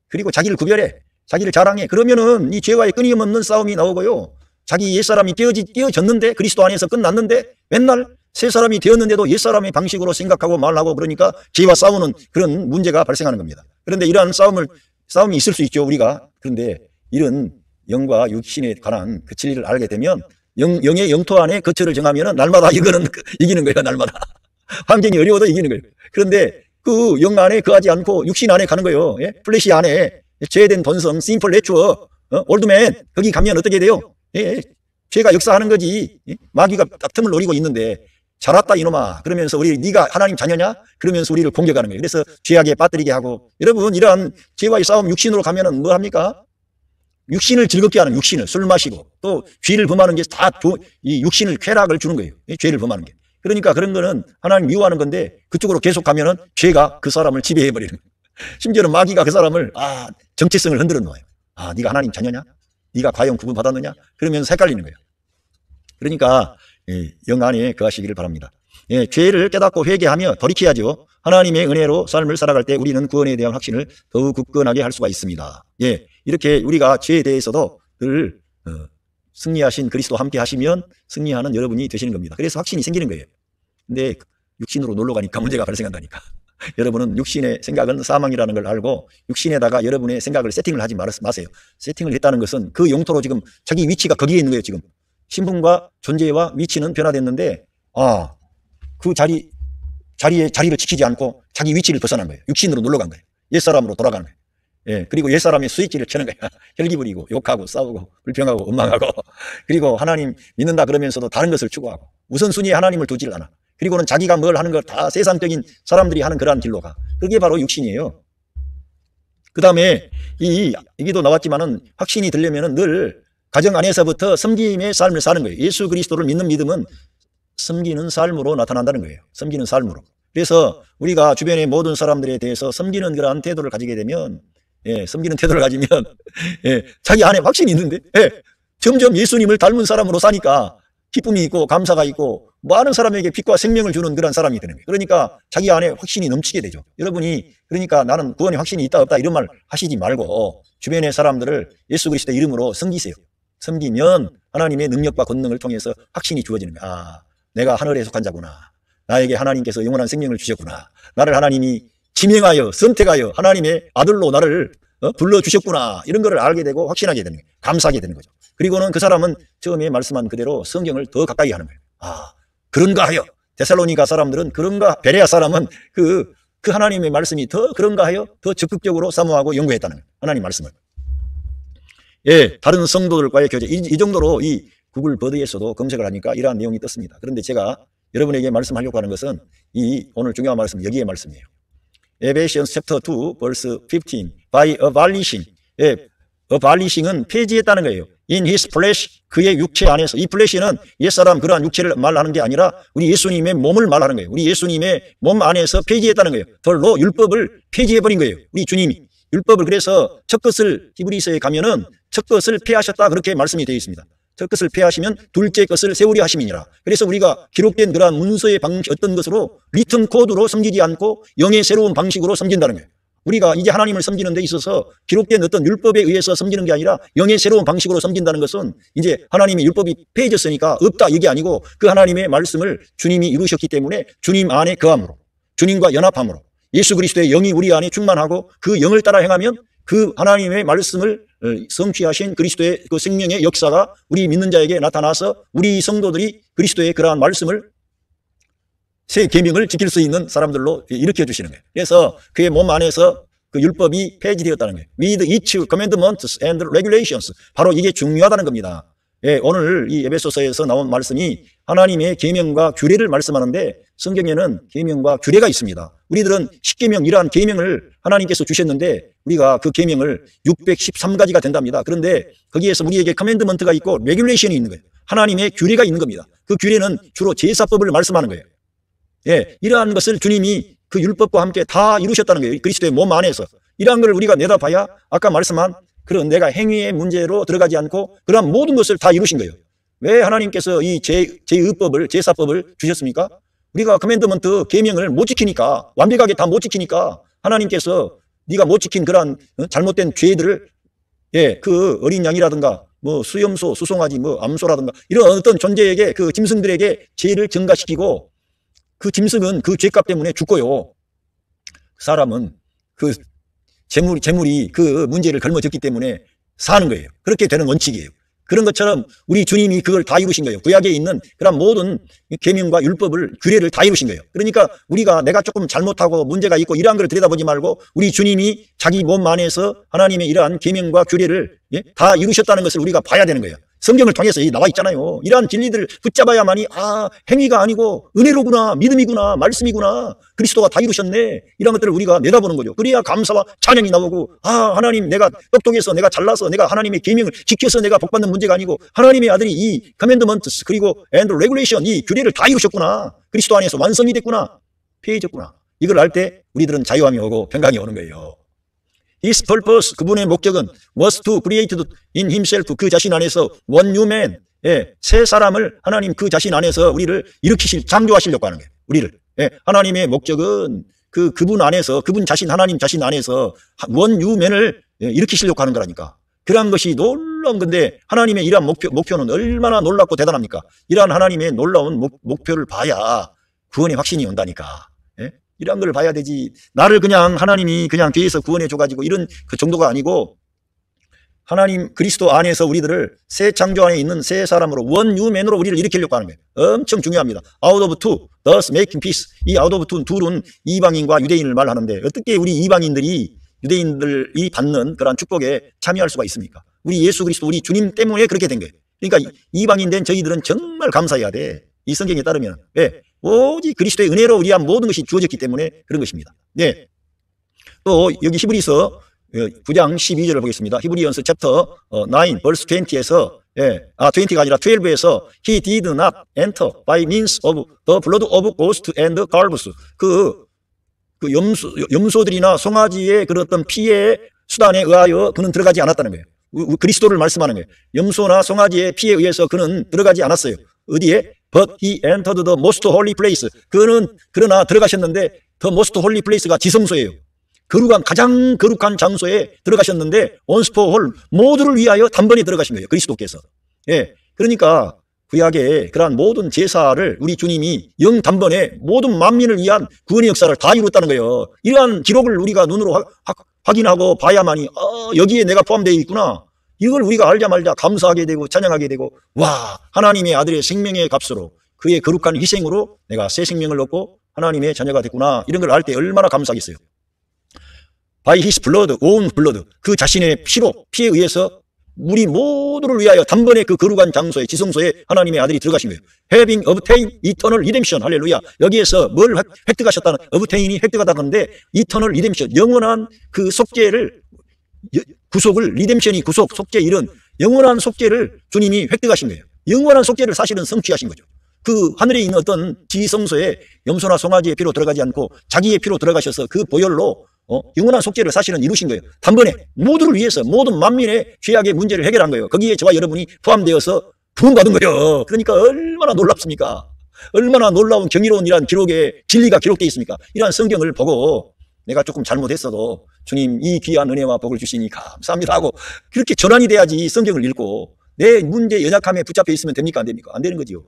그리고 자기를 구별해. 자기를 자랑해. 그러면은 이 죄와의 끊임없는 싸움이 나오고요. 자기 옛사람이 깨어졌는데 그리스도 안에서 끝났는데 맨날 새 사람이 되었는데도 옛사람의 방식으로 생각하고 말하고 그러니까 죄와 싸우는 그런 문제가 발생하는 겁니다. 그런데 이러한 싸움이 있을 수 있죠, 우리가. 그런데 이런 영과 육신에 관한 그 진리를 알게 되면 영의 영토 안에 거처를 정하면은 날마다 이거는 이기는 거예요, 날마다. 환경이 어려워도 이기는 거예요. 그런데 그 영 안에 거하지 않고 육신 안에 가는 거예요. 플래시 안에 죄된 본성, 심플 내추어, 올드맨 거기 가면 어떻게 돼요? 죄가 역사하는 거지. 마귀가 딱 틈을 노리고 있는데 잘 왔다 이놈아 그러면서 네가 하나님 자녀냐? 그러면서 우리를 공격하는 거예요. 그래서 죄악에 빠뜨리게 하고 여러분 이러한 죄와의 싸움 육신으로 가면은 뭐 합니까? 육신을 즐겁게 하는 육신을 술 마시고 또 죄를 범하는 게 다 이 육신을 쾌락을 주는 거예요. 죄를 범하는 게. 그러니까 그런 거는 하나님 미워하는 건데 그쪽으로 계속 가면은 죄가 그 사람을 지배해버리는 거예요. 심지어는 마귀가 그 사람을 정체성을 흔들어 놓아요. 아, 네가 하나님 자녀냐? 네가 과연 구분받았느냐? 그러면서 헷갈리는 거예요. 그러니까 영 안에 거하시기를 바랍니다. 죄를 깨닫고 회개하며 돌이켜야죠. 하나님의 은혜로 삶을 살아갈 때 우리는 구원에 대한 확신을 더욱 굳건하게 할 수가 있습니다. 이렇게 우리가 죄에 대해서도 늘 승리하신 그리스도와 함께 하시면 승리하는 여러분이 되시는 겁니다. 그래서 확신이 생기는 거예요. 근데 육신으로 놀러 가니까 문제가 발생한다니까. 여러분은 육신의 생각은 사망이라는 걸 알고 육신에다가 여러분의 생각을 세팅을 하지 마세요. 세팅을 했다는 것은 그 용토로 지금 자기 위치가 거기에 있는 거예요. 지금 신분과 존재와 위치는 변화됐는데 그 자리를 지키지 않고 자기 위치를 벗어난 거예요. 육신으로 놀러 간 거예요. 옛사람으로 돌아가는 거예요. 그리고 옛사람의 스위치를 켜는 거예요. 혈기 부리고 욕하고 싸우고 불평하고 원망하고 그리고 하나님 믿는다 그러면서도 다른 것을 추구하고 우선순위에 하나님을 두질 않아. 그리고는 자기가 뭘 하는 걸 다 세상적인 사람들이 하는 그러한 길로 가. 그게 바로 육신이에요. 그 다음에 여기도 나왔지만은 확신이 들려면은 늘 가정 안에서부터 섬김의 삶을 사는 거예요. 예수 그리스도를 믿는 믿음은 섬기는 삶으로 나타난다는 거예요. 섬기는 삶으로. 그래서 우리가 주변의 모든 사람들에 대해서 섬기는 그러한 태도를 가지게 되면 섬기는 태도를 가지면 자기 안에 확신이 있는데 점점 예수님을 닮은 사람으로 사니까 기쁨이 있고 감사가 있고 많은 사람에게 빛과 생명을 주는 그런 사람이 되는 거예요. 그러니까 자기 안에 확신이 넘치게 되죠. 여러분이 그러니까 나는 구원에 확신이 있다 없다 이런 말 하시지 말고 주변의 사람들을 예수 그리스도의 이름으로 섬기세요. 섬기면 하나님의 능력과 권능을 통해서 확신이 주어지는 거예요. 내가 하늘에 속한 자구나. 나에게 하나님께서 영원한 생명을 주셨구나. 나를 하나님이 지명하여 선택하여 하나님의 아들로 나를 불러주셨구나. 이런 거를 알게 되고 확신하게 되는 거예요. 감사하게 되는 거죠. 그리고는 그 사람은 처음에 말씀한 그대로 성경을 더 가까이 하는 거예요. 그런가 하여 데살로니가 사람들은 그런가 베레아 사람은 그 하나님의 말씀이 더 그런가 하여 더 적극적으로 사모하고 연구했다는 거예요. 하나님 말씀을. 다른 성도들과의 교제 이 정도로 이 구글 버드에서도 검색을 하니까 이러한 내용이 떴습니다. 그런데 제가 여러분에게 말씀하려고 하는 것은 이 오늘 중요한 말씀 여기에 말씀이에요. Ephesians chapter 2 verse 15 by abolishing abolishing은 폐지했다는 거예요. In his flesh 그의 육체 안에서 이 flesh는 옛사람 그러한 육체를 말하는 게 아니라 우리 예수님의 몸을 말하는 거예요. 우리 예수님의 몸 안에서 폐지했다는 거예요. 덜로 율법을 폐지해버린 거예요. 우리 주님이 율법을 그래서 첫 것을 히브리서에 가면은 첫 것을 폐하셨다 그렇게 말씀이 되어 있습니다. 첫 것을 폐하시면 둘째 것을 세우려 하심이니라. 그래서 우리가 기록된 그러한 문서의 방식 어떤 것으로 리턴 코드로 섬기지 않고 영의 새로운 방식으로 섬긴다는 거예요. 우리가 이제 하나님을 섬기는 데 있어서 기록된 어떤 율법에 의해서 섬기는 게 아니라 영의 새로운 방식으로 섬긴다는 것은 이제 하나님의 율법이 폐해졌으니까 없다 이게 아니고 그 하나님의 말씀을 주님이 이루셨기 때문에 주님 안에 거함으로 주님과 연합함으로 예수 그리스도의 영이 우리 안에 충만하고 그 영을 따라 행하면 그 하나님의 말씀을 성취하신 그리스도의 그 생명의 역사가 우리 믿는 자에게 나타나서 우리 성도들이 그리스도의 그러한 말씀을 새 계명을 지킬 수 있는 사람들로 일으켜 주시는 거예요. 그래서 그의 몸 안에서 그 율법이 폐지되었다는 거예요. With each commandments and regulations. 바로 이게 중요하다는 겁니다. 오늘 이 에베소서에서 나온 말씀이 하나님의 계명과 규례를 말씀하는데 성경에는 계명과 규례가 있습니다. 우리들은 십계명 이러한 계명을 하나님께서 주셨는데 우리가 그 계명을 613가지가 된답니다. 그런데 거기에서 우리에게 커맨드먼트가 있고 레귤레이션이 있는 거예요. 하나님의 규례가 있는 겁니다. 그 규례는 주로 제사법을 말씀하는 거예요. 이러한 것을 주님이 그 율법과 함께 다 이루셨다는 거예요. 그리스도의 몸 안에서. 이러한 걸 우리가 내다봐야 아까 말씀한 그런 내가 행위의 문제로 들어가지 않고 그러한 모든 것을 다 이루신 거예요. 왜 하나님께서 이 제의법을 제사법을 주셨습니까? 우리가 커맨드먼트 계명을 못 지키니까 완벽하게 다 못 지키니까 하나님께서 네가 못 지킨 그러한 잘못된 죄들을 그 어린 양이라든가 뭐 수염소, 수송아지, 뭐 암소라든가 이런 어떤 존재에게 그 짐승들에게 죄를 증가시키고 그 짐승은 그 죄값 때문에 죽고요. 사람은 그 재물이 그 문제를 걸머졌기 때문에 사는 거예요. 그렇게 되는 원칙이에요. 그런 것처럼 우리 주님이 그걸 다 이루신 거예요. 구약에 있는 그런 모든 계명과 율법을 규례를 다 이루신 거예요. 그러니까 우리가 내가 조금 잘못하고 문제가 있고 이러한 걸 들여다보지 말고 우리 주님이 자기 몸 안에서 하나님의 이러한 계명과 규례를 다 이루셨다는 것을 우리가 봐야 되는 거예요. 성경을 통해서 나와 있잖아요. 이러한 진리들을 붙잡아야만이 행위가 아니고 은혜로구나, 믿음이구나, 말씀이구나, 그리스도가 다 이루셨네, 이런 것들을 우리가 내다보는 거죠. 그래야 감사와 찬양이 나오고 하나님 내가 똑똑해서 내가 잘나서 내가 하나님의 계명을 지켜서 내가 복받는 문제가 아니고 하나님의 아들이 이 커맨드먼트 그리고 and regulation 이 규례를 다 이루셨구나, 그리스도 안에서 완성이 됐구나, 폐해졌구나, 이걸 알 때 우리들은 자유함이 오고 평강이 오는 거예요. His purpose, 그분의 목적은 was to create in himself, 그 자신 안에서 one new man, 예, 새 사람을 하나님 그 자신 안에서 우리를 창조하시려고 하는 거예요. 우리를. 예, 하나님의 목적은 그분 안에서, 그분 자신, 하나님 자신 안에서 one new man을 일으키시려고 하는 거라니까. 그러한 것이 놀라운 건데 하나님의 이러한 목표는 얼마나 놀랍고 대단합니까? 이러한 하나님의 놀라운 목표를 봐야 구원의 확신이 온다니까. 예? 이러한 걸 봐야 되지. 나를 그냥 하나님이 그냥 뒤에서 구원해 줘가지고 이런 그 정도가 아니고 하나님 그리스도 안에서 우리들을 새 창조 안에 있는 새 사람으로 원유맨으로 우리를 일으키려고 하는 거예요. 엄청 중요합니다. Out of two, thus making peace. 이 out of two, 둘은 이방인과 유대인을 말하는데 어떻게 우리 이방인들이 유대인들이 받는 그러한 축복에 참여할 수가 있습니까? 우리 예수 그리스도 우리 주님 때문에 그렇게 된 거예요. 그러니까 이방인 된 저희들은 정말 감사해야 돼. 이 성경에 따르면. 왜? 오직 그리스도의 은혜로 우리한 모든 것이 주어졌기 때문에 그런 것입니다. 네. 또 여기 히브리서 9장 12절을 보겠습니다. 히브리언스 챕터 9 verse 20에서 20가 아니라 12에서 He did not enter by means of the blood of ghosts and calves. 염소들이나 송아지의 그런 어떤 피의 수단에 의하여 그는 들어가지 않았다는 거예요. 그리스도를 말씀하는 거예요. 염소나 송아지의 피에 의해서 그는 들어가지 않았어요. 어디에? But he entered the most holy place. 그는 그러나 들어가셨는데 the most holy place가 지성소예요. 가장 거룩한 장소에 들어가셨는데 once for all, 모두를 위하여 단번에 들어가신 거예요. 그리스도께서. 예, 그러니까 구약의 그러한 모든 제사를 우리 주님이 단번에 모든 만민을 위한 구원의 역사를 다 이뤘다는 거예요. 이러한 기록을 우리가 눈으로 확인하고 봐야만이 여기에 내가 포함되어 있구나. 이걸 우리가 알자 말자 감사하게 되고 찬양하게 되고, 와, 하나님의 아들의 생명의 값으로 그의 거룩한 희생으로 내가 새 생명을 얻고 하나님의 자녀가 됐구나. 이런 걸 알 때 얼마나 감사하겠어요. By his blood, own blood, 그 자신의 피에 의해서 우리 모두를 위하여 단번에 그 거룩한 장소에 지성소에 하나님의 아들이 들어가신 거예요. Having obtained eternal redemption, 할렐루야. 여기에서 뭘 획득하셨다는, obtain이 획득하다는데 eternal redemption, 영원한 그 속죄를, 구속을, 리뎀션이 구속, 속죄 이런 영원한 속죄를 주님이 획득하신 거예요. 영원한 속죄를 사실은 성취하신 거죠. 그 하늘에 있는 어떤 지성소에 염소나 송아지의 피로 들어가지 않고 자기의 피로 들어가셔서 그 보혈로 영원한 속죄를 사실은 이루신 거예요. 단번에 모두를 위해서 모든 만민의 죄악의 문제를 해결한 거예요. 거기에 저와 여러분이 포함되어서 구원받은 거예요. 그러니까 얼마나 놀랍습니까? 얼마나 놀라운 경이로운 이러한 기록에 진리가 기록되어 있습니까? 이러한 성경을 보고 내가 조금 잘못했어도 주님 이 귀한 은혜와 복을 주시니 감사합니다 하고 그렇게 전환이 돼야지 성경을 읽고 내 문제 연약함에 붙잡혀 있으면 됩니까? 안 됩니까? 안 되는 거지요.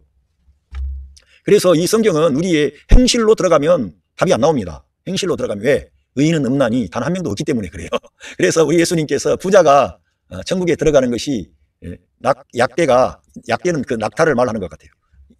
그래서 이 성경은 우리의 행실로 들어가면 답이 안 나옵니다. 행실로 들어가면 왜? 의인은 없나니 단 한 명도 없기 때문에 그래요. 그래서 우리 예수님께서 부자가 천국에 들어가는 것이 약대는 그 낙타를 말하는 것 같아요.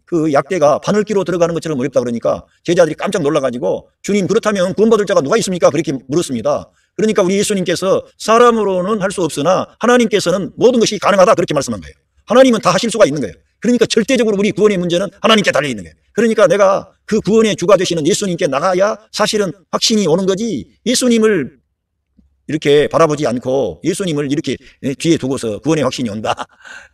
그 약대가 바늘기로 들어가는 것처럼 어렵다 그러니까 제자들이 깜짝 놀라가지고 주님 그렇다면 구원받을 자가 누가 있습니까? 그렇게 물었습니다. 그러니까 우리 예수님께서 사람으로는 할 수 없으나 하나님께서는 모든 것이 가능하다 그렇게 말씀한 거예요. 하나님은 다 하실 수가 있는 거예요. 그러니까 절대적으로 우리 구원의 문제는 하나님께 달려있는 거예요. 그러니까 내가 그 구원의 주가 되시는 예수님께 나가야 사실은 확신이 오는 거지, 예수님을 이렇게 바라보지 않고 예수님을 이렇게 뒤에 두고서 구원의 확신이 온다,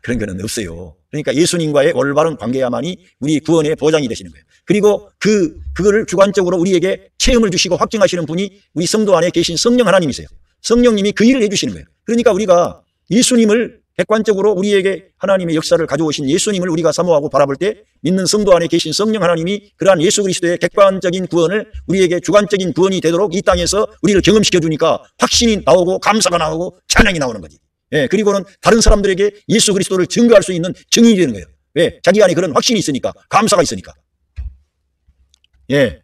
그런 거는 없어요. 그러니까 예수님과의 올바른 관계야만이 우리 구원의 보장이 되시는 거예요. 그리고 그거를 주관적으로 우리에게 체험을 주시고 확증하시는 분이 우리 성도 안에 계신 성령 하나님이세요. 성령님이 그 일을 해주시는 거예요. 그러니까 우리가 예수님을 객관적으로 우리에게 하나님의 역사를 가져오신 예수님을 우리가 사모하고 바라볼 때 믿는 성도 안에 계신 성령 하나님이 그러한 예수 그리스도의 객관적인 구원을 우리에게 주관적인 구원이 되도록 이 땅에서 우리를 경험시켜 주니까 확신이 나오고 감사가 나오고 찬양이 나오는 거지. 예, 그리고는 다른 사람들에게 예수 그리스도를 증거할 수 있는 증인이 되는 거예요. 왜? 자기 안에 그런 확신이 있으니까, 감사가 있으니까. 예,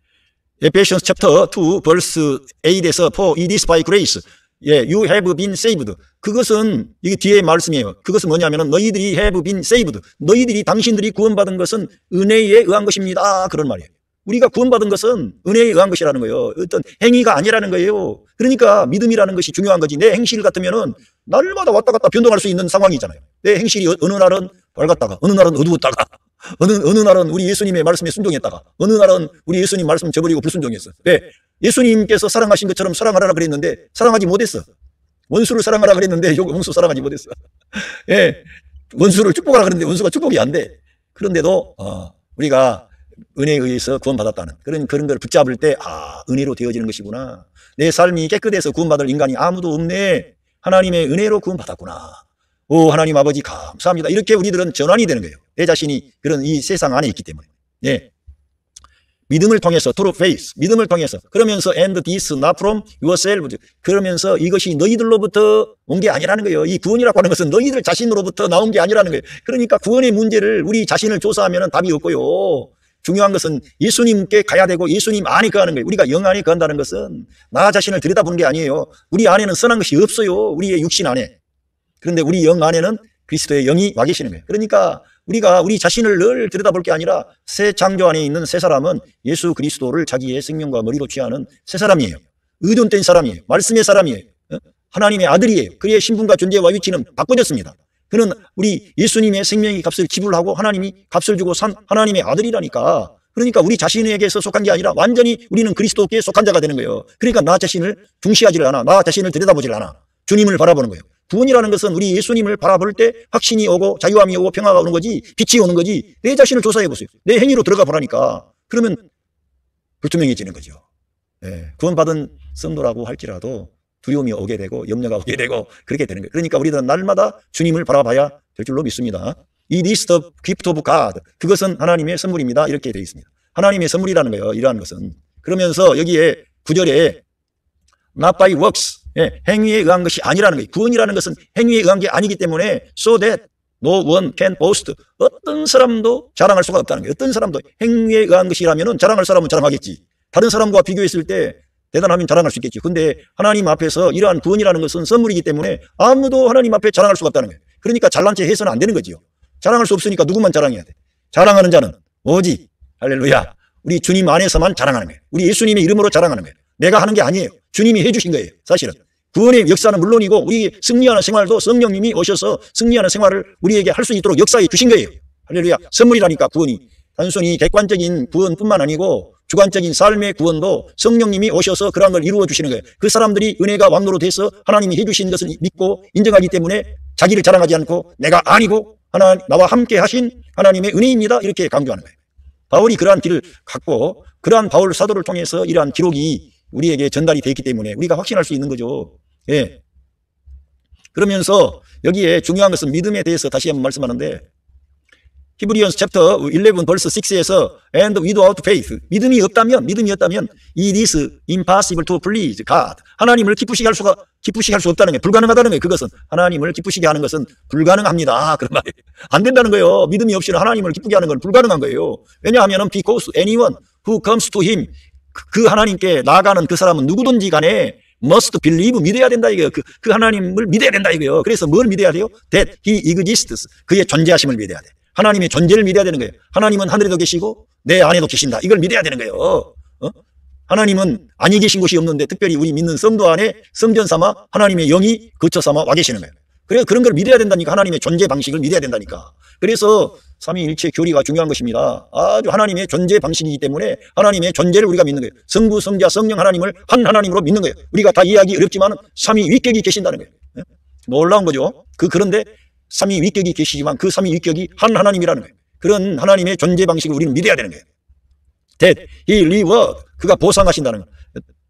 에베시언스 챕터 2 verse 8에서 For it is by grace you have been saved. 그것은 이게 뒤에 말씀이에요. 그것은 뭐냐면은 너희들이 have been saved. 너희들이 당신들이 구원받은 것은 은혜에 의한 것입니다. 그런 말이에요. 우리가 구원받은 것은 은혜에 의한 것이라는 거예요. 어떤 행위가 아니라는 거예요. 그러니까 믿음이라는 것이 중요한 거지. 내 행실 같으면은 날마다 왔다 갔다 변동할 수 있는 상황이잖아요. 내 행실이 어느 날은 밝았다가 어느 날은 어두웠다가 어느 날은 우리 예수님의 말씀에 순종했다가 어느 날은 우리 예수님 말씀 저버리고 불순종했어. 왜? 예수님께서 사랑하신 것처럼 사랑하라 그랬는데 사랑하지 못했어. 원수를 사랑하라 그랬는데 원수 사랑하지 못했어. 예, 원수를 축복하라 그랬는데 원수가 축복이 안 돼. 그런데도 우리가 은혜에 의해서 구원받았다는 그런 걸 붙잡을 때 은혜로 되어지는 것이구나. 내 삶이 깨끗해서 구원받을 인간이 아무도 없네. 하나님의 은혜로 구원받았구나. 오 하나님 아버지 감사합니다. 이렇게 우리들은 전환이 되는 거예요. 내 자신이 그런 이 세상 안에 있기 때문에. 예. 믿음을 통해서 through faith, 믿음을 통해서 그러면서 and this not from yourself, 그러면서 이것이 너희들로부터 온 게 아니라는 거예요. 이 구원이라고 하는 것은 너희들 자신으로부터 나온 게 아니라는 거예요. 그러니까 구원의 문제를 우리 자신을 조사하면 답이 없고요. 중요한 것은 예수님께 가야 되고 예수님 안에 거하는 거예요. 우리가 영 안에 거한다는 것은 나 자신을 들여다보는 게 아니에요. 우리 안에는 선한 것이 없어요. 우리의 육신 안에. 그런데 우리 영 안에는 그리스도의 영이 와 계시는 거예요. 그러니까 우리가 우리 자신을 늘 들여다볼 게 아니라 새 창조 안에 있는 새 사람은 예수 그리스도를 자기의 생명과 머리로 취하는 새 사람이에요. 의존된 사람이에요. 말씀의 사람이에요. 하나님의 아들이에요. 그의 신분과 존재와 위치는 바꿔졌습니다. 그는 우리 예수님의 생명의 값을 지불하고 하나님이 값을 주고 산 하나님의 아들이라니까. 그러니까 우리 자신에게서 속한 게 아니라 완전히 우리는 그리스도께 속한 자가 되는 거예요. 그러니까 나 자신을 중시하지 않아. 나 자신을 들여다보지 않아. 주님을 바라보는 거예요. 구원이라는 것은 우리 예수님을 바라볼 때 확신이 오고 자유함이 오고 평화가 오는 거지, 빛이 오는 거지. 내 자신을 조사해 보세요. 내 행위로 들어가 보라니까. 그러면 불투명해지는 거죠. 예, 구원받은 성도라고 할지라도 두려움이 오게 되고 염려가 오게 되고 그렇게 되는 거예요. 그러니까 우리들은 날마다 주님을 바라봐야 될 줄로 믿습니다. 이 is the gift of God, 그것은 하나님의 선물입니다. 이렇게 되어 있습니다. 하나님의 선물이라는 거예요. 이러한 것은. 그러면서 여기에 9절에 not by works, 예, 행위에 의한 것이 아니라는 거예요. 구원이라는 것은 행위에 의한 게 아니기 때문에 so that no one can boast, 어떤 사람도 자랑할 수가 없다는 거예요. 어떤 사람도 행위에 의한 것이라면 자랑할 사람은 자랑하겠지. 다른 사람과 비교했을 때 대단하면 자랑할 수 있겠지. 근데 하나님 앞에서 이러한 구원이라는 것은 선물이기 때문에 아무도 하나님 앞에 자랑할 수가 없다는 거예요. 그러니까 잘난 체 해서는 안 되는 거지요. 자랑할 수 없으니까 누구만 자랑해야 돼. 자랑하는 자는 오직 할렐루야 우리 주님 안에서만 자랑하는 거예요. 우리 예수님의 이름으로 자랑하는 거예요. 내가 하는 게 아니에요. 주님이 해주신 거예요. 사실은 구원의 역사는 물론이고 우리 승리하는 생활도 성령님이 오셔서 승리하는 생활을 우리에게 할 수 있도록 역사해 주신 거예요. 할렐루야. 선물이라니까. 구원이 단순히 객관적인 구원뿐만 아니고 주관적인 삶의 구원도 성령님이 오셔서 그런 걸 이루어 주시는 거예요. 그 사람들이 은혜가 왕노로 돼서 하나님이 해주신 것을 믿고 인정하기 때문에 자기를 자랑하지 않고 내가 아니고 나와 함께 하신 하나님의 은혜입니다. 이렇게 강조하는 거예요. 바울이 그러한 길을 갖고 그러한 바울 사도를 통해서 이러한 기록이 우리에게 전달이 되어 있기 때문에 우리가 확신할 수 있는 거죠. 예. 그러면서 여기에 중요한 것은 믿음에 대해서 다시 한번 말씀하는데 히브리언스 챕터 11 벌스 6에서 and without faith, 믿음이 없다면 it is impossible to please God, 하나님을 기쁘시게 할 수 없다는 게 불가능하다는 거예요. 그것은 하나님을 기쁘시게 하는 것은 불가능합니다. 그런 말이에요. 안 된다는 거예요. 믿음이 없이는 하나님을 기쁘게 하는 건 불가능한 거예요. 왜냐하면 because anyone who comes to him, 그 하나님께 나아가는 그 사람은 누구든지 간에 must believe, 믿어야 된다 이거예요. 그 하나님을 믿어야 된다 이거예요. 그래서 뭘 믿어야 돼요? That he exists, 그의 존재하심을 믿어야 돼. 하나님의 존재를 믿어야 되는 거예요. 하나님은 하늘에도 계시고 내 안에도 계신다. 이걸 믿어야 되는 거예요. 하나님은 아니 계신 곳이 없는데 특별히 우리 믿는 성도 안에 성전 삼아 하나님의 영이 거처 삼아 와 계시는 거예요. 그래서 그런 걸 믿어야 된다니까. 하나님의 존재 방식을 믿어야 된다니까. 그래서 삼위일체 교리가 중요한 것입니다. 아주 하나님의 존재 방식이기 때문에 하나님의 존재를 우리가 믿는 거예요. 성부, 성자, 성령 하나님을 한 하나님으로 믿는 거예요. 우리가 다 이해하기 어렵지만 삼위위격이 계신다는 거예요. 놀라운 거죠. 그런데 삼위위격이 계시지만 그 삼위위격이 한 하나님이라는 거예요. 그런 하나님의 존재 방식을 우리는 믿어야 되는 거예요. That he reward, 그가 보상하신다는 거예요.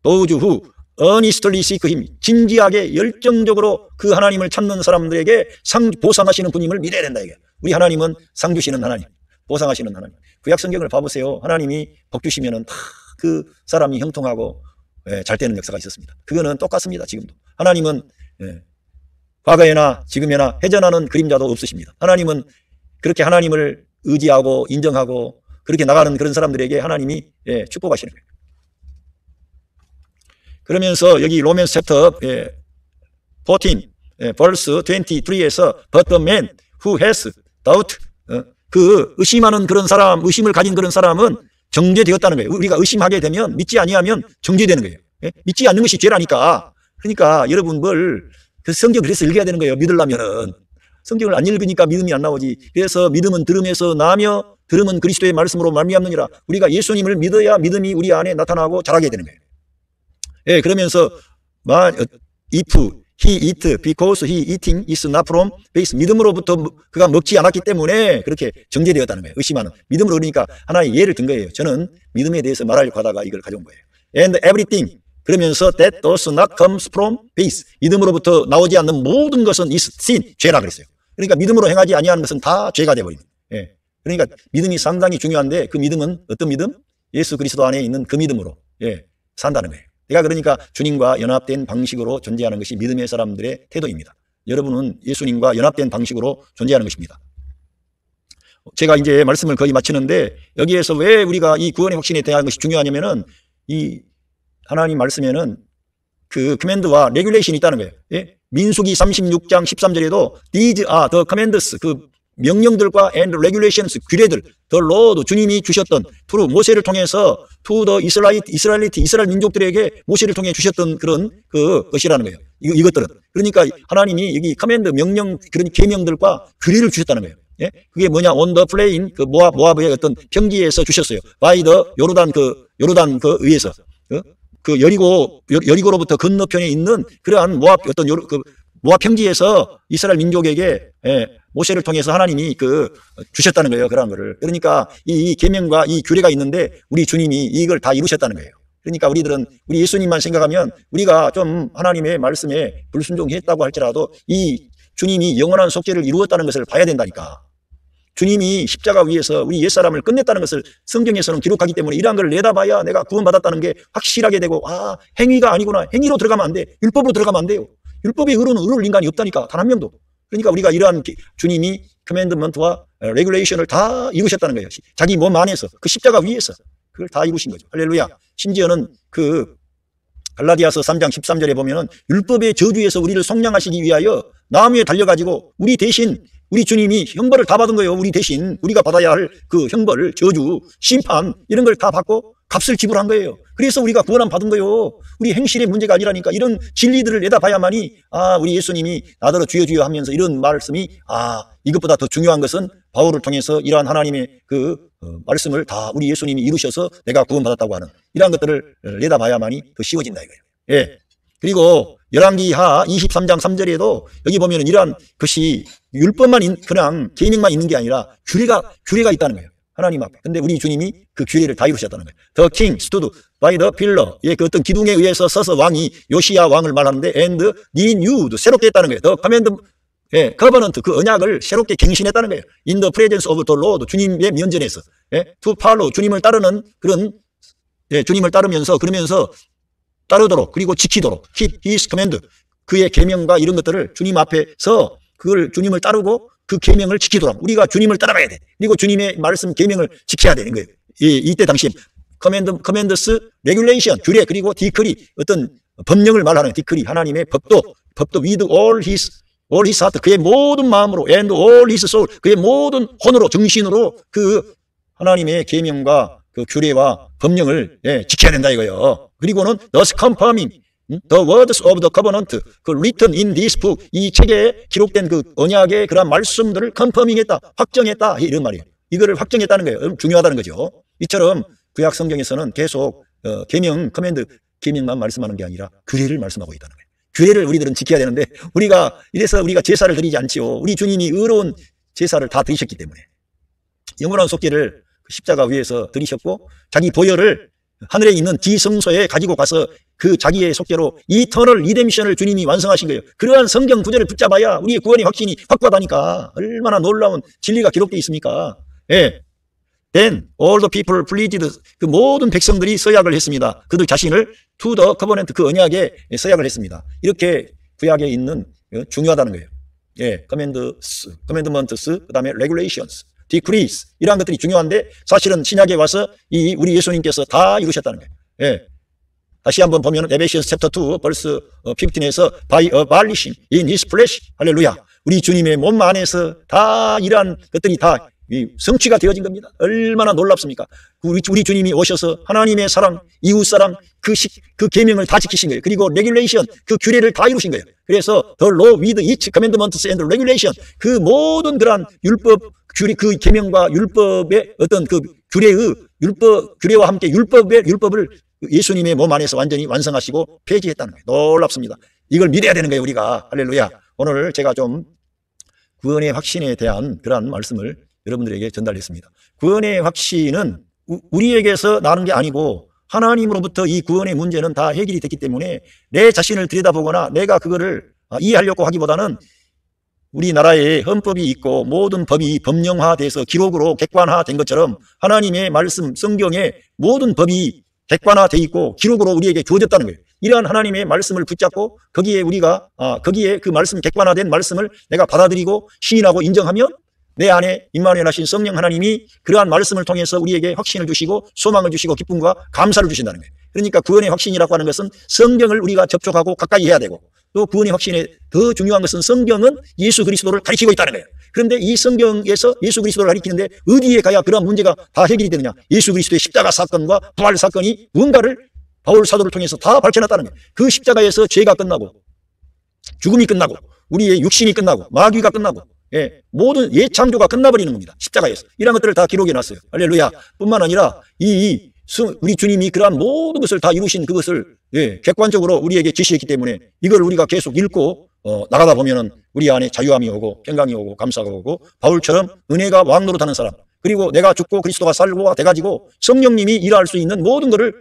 Those who earnestly seek him, 진지하게 열정적으로 그 하나님을 찾는 사람들에게 보상하시는 분임을 믿어야 된다 이게. 우리 하나님은 상 주시는 하나님, 보상하시는 하나님. 구약 성경을 봐보세요. 하나님이 복 주시면은 다 그 사람이 형통하고 잘 되는 역사가 있었습니다. 그거는 똑같습니다. 지금도 하나님은 과거에나 지금에나 회전하는 그림자도 없으십니다. 하나님은 그렇게 하나님을 의지하고 인정하고 그렇게 나가는 그런 사람들에게 하나님이 축복하시는 거예요. 그러면서 여기 로맨스 챕터 14 verse 23에서 but the man who has doubt, 그 의심하는 그런 사람, 의심을 가진 그런 사람은 정죄되었다는 거예요. 우리가 의심하게 되면, 믿지 아니하면 정죄되는 거예요. 믿지 않는 것이 죄라니까. 그러니까 여러분 그 성경 그래서 읽어야 되는 거예요. 믿으려면은. 성경을 안 읽으니까 믿음이 안 나오지. 그래서 믿음은 들음에서 나며 들음은 그리스도의 말씀으로 말미암느니라. 우리가 예수님을 믿어야 믿음이 우리 안에 나타나고 자라게 되는 거예요. 그러면서 if he eat because he eating is not from faith. 믿음으로부터 그가 먹지 않았기 때문에 그렇게 정죄되었다는 거예요. 의심하는. 믿음으로 그러니까 하나의 예를 든 거예요. 저는 믿음에 대해서 말하려고 하다가 이걸 가져온 거예요. And everything. 그러면서 that does not comes from faith. 믿음으로부터 나오지 않는 모든 것은 is sin. 죄라 그랬어요. 그러니까 믿음으로 행하지 아니하는 것은 다 죄가 되어버립니다. 예. 그러니까 믿음이 상당히 중요한데 그 믿음은 어떤 믿음? 예수 그리스도 안에 있는 그 믿음으로 산다는 거예요. 내가 그러니까 주님과 연합된 방식으로 존재하는 것이 믿음의 사람들의 태도입니다. 여러분은 예수님과 연합된 방식으로 존재하는 것입니다. 제가 이제 말씀을 거의 마치는데 여기에서 왜 우리가 이 구원의 확신에 대한 것이 중요하냐면은 이 하나님 말씀에는 그 커맨드와 레귤레이션이 있다는 거예요. 예? 민수기 36장 13절에도 These are the commandments, 그 명령들과 and regulations, 규례들, the Lord, 주님이 주셨던 through 모세를 통해서 to the Israelite, 이스라엘 민족들에게 모세를 통해 주셨던 그런 것이라는 거예요. 이것들은. 그러니까 하나님이 여기 커맨드, 명령, 그런 계명들과 규례를 주셨다는 거예요. 예? 그게 뭐냐? on the plain, 그 모압의 어떤 평지에서 주셨어요. by the 요르단 의에서. 그 여리고로부터 건너편에 있는 그러한 모압 어떤 모압 평지에서 이스라엘 민족에게 모세를 통해서 하나님이 주셨다는 거예요. 그러한 거를. 그러니까 이 계명과 이 규례가 있는데 우리 주님이 이걸 다 이루셨다는 거예요. 그러니까 우리들은 우리 예수님만 생각하면 우리가 좀 하나님의 말씀에 불순종했다고 할지라도 이 주님이 영원한 속죄를 이루었다는 것을 봐야 된다니까. 주님이 십자가 위에서 우리 옛사람을 끝냈다는 것을 성경에서는 기록하기 때문에 이러한 걸 내다봐야 내가 구원받았다는 게 확실하게 되고 행위가 아니구나. 행위로 들어가면 안 돼. 율법으로 들어가면 안 돼요. 율법의 의로울 인간이 없다니까. 단 한 명도. 그러니까 우리가 이러한 주님이 커맨드먼트와 레귤레이션을 다 이루셨다는 거예요. 자기 몸 안에서 그 십자가 위에서 그걸 다 이루신 거죠. 할렐루야. 심지어는 갈라디아서 3장 13절에 보면은 율법의 저주에서 우리를 속량하시기 위하여 나무에 달려가지고 우리 대신 우리 주님이 형벌을 다 받은 거예요. 우리 대신 우리가 받아야 할 그 형벌, 저주, 심판 이런 걸 다 받고 값을 지불한 거예요. 그래서 우리가 구원함 받은 거예요. 우리 행실의 문제가 아니라니까. 이런 진리들을 내다봐야만이 우리 예수님이 나더러 주여 주여 하면서 이런 말씀이 이것보다 더 중요한 것은 바울을 통해서 이러한 하나님의 말씀을 다 우리 예수님이 이루셔서 내가 구원받았다고 하는 이러한 것들을 내다봐야만이 더 쉬워진다 이거예요. 예. 그리고 열왕기하 23장 3절에도 여기 보면은 이러한 것이 율법만 그냥 계명만 있는 게 아니라 규례가 있다는 거예요. 하나님 앞에. 근데 우리 주님이 그 규례를 다 이루셨다는 거예요. The king stood by the pillar. 그 어떤 기둥에 의해서 서서 왕이 요시야 왕을 말하는데 and renewed 새롭게 했다는 거예요. The command, covenant 그 언약을 새롭게 갱신했다는 거예요. In the presence of the Lord 주님의 면전에서 to follow 주님을 따르는 그런 주님을 따르면서 그러면서 따르도록 그리고 지키도록 keep his command 그의 계명과 이런 것들을 주님 앞에서 그걸 주님을 따르고 그 계명을 지키도록 우리가 주님을 따라가야 돼. 그리고 주님의 말씀 계명을 지켜야 되는 거예요. 이때 당시에 commandments, regulation 규례 그리고 decree 어떤 법령을 말하는 decree 하나님의 법도 with all his heart 그의 모든 마음으로 and all his soul 그의 모든 혼으로 정신으로 그 하나님의 계명과 그 규례와 법령을 지켜야 된다 이거예요. 그리고는 thus confirming the words of the covenant 그 written in this book 이 책에 기록된 그 언약의 그런 말씀들을 confirming했다 확정했다 이런 말이에요. 이거를 확정했다는 거예요. 중요하다는 거죠. 이처럼 구약 성경에서는 계속 계명 커맨드 계명만 말씀하는 게 아니라 규례를 말씀하고 있다는 거예요. 규례를 우리들은 지켜야 되는데 이래서 우리가 제사를 드리지 않지요. 우리 주님이 의로운 제사를 다 드리셨기 때문에 영원한 속죄를 십자가 위에서 드리셨고 자기 보혈을 하늘에 있는 지성소에 가지고 가서 그 자기의 속죄로 이터널 리뎀션을 주님이 완성하신 거예요. 그러한 성경 구절을 붙잡아야 우리의 구원의 확신이 확고하다니까. 얼마나 놀라운 진리가 기록되어 있습니까? Then all the people pleaded 그 모든 백성들이 서약을 했습니다. 그들 자신을 to the covenant 그 언약에 서약을 했습니다. 이렇게 구약에 있는 중요하다는 거예요. commandments 그다음에 regulations decrees 이러한 것들이 중요한데 사실은 신약에 와서 우리 예수님께서 다 이루셨다는 거예요. 다시 한번 보면 에베시언스 챕터 2 벌스 15에서 by abolishing in his flesh 할렐루야 우리 주님의 몸 안에서 다 이러한 것들이 다 성취가 되어진 겁니다. 얼마나 놀랍습니까? 우리 주님이 오셔서 하나님의 사랑, 이웃사랑 그 계명을 다 지키신 거예요. 그리고 레귤레이션 그 규례를 다 이루신 거예요. 그래서 the law with its commandments and regulation 그 모든 그러한 율법 규례 그 계명과 율법의 어떤 그 규례와 함께 율법을 예수님의 몸 안에서 완전히 완성하시고 폐지했다는 거예요. 놀랍습니다. 이걸 믿어야 되는 거예요, 우리가. 할렐루야. 오늘 제가 좀 구원의 확신에 대한 그러한 말씀을 여러분들에게 전달했습니다. 구원의 확신은 우리에게서 나는 게 아니고 하나님으로부터 이 구원의 문제는 다 해결이 됐기 때문에 내 자신을 들여다보거나 내가 그거를 이해하려고 하기보다는 우리나라에 헌법이 있고 모든 법이 법령화돼서 기록으로 객관화된 것처럼 하나님의 말씀 성경에 모든 법이 객관화돼 있고 기록으로 우리에게 주어졌다는 거예요. 이러한 하나님의 말씀을 붙잡고 거기에 우리가 거기에 그 말씀 객관화된 말씀을 내가 받아들이고 시인하고 인정하면 내 안에 임마누엘 하신 성령 하나님이 그러한 말씀을 통해서 우리에게 확신을 주시고 소망을 주시고 기쁨과 감사를 주신다는 거예요. 그러니까 구원의 확신이라고 하는 것은 성경을 우리가 접촉하고 가까이 해야 되고 또 구원의 확신에 더 중요한 것은 성경은 예수 그리스도를 가리키고 있다는 거예요. 그런데 이 성경에서 예수 그리스도를 가리키는데 어디에 가야 그러한 문제가 다 해결이 되느냐. 예수 그리스도의 십자가 사건과 부활 사건이 무언가를 바울 사도를 통해서 다 밝혀놨다는 거예요. 그 십자가에서 죄가 끝나고 죽음이 끝나고 우리의 육신이 끝나고 마귀가 끝나고 모든 옛 창조가 끝나버리는 겁니다. 십자가에서. 이런 것들을 다 기록해놨어요. 할렐루야. 뿐만 아니라 우리 주님이 그러한 모든 것을 다 이루신 그것을 객관적으로 우리에게 지시했기 때문에 이걸 우리가 계속 읽고 나가다 보면은 우리 안에 자유함이 오고 평강이 오고 감사가 오고 바울처럼 은혜가 왕노릇하는 사람 그리고 내가 죽고 그리스도가 살고가 돼가지고 성령님이 일할 수 있는 모든 것을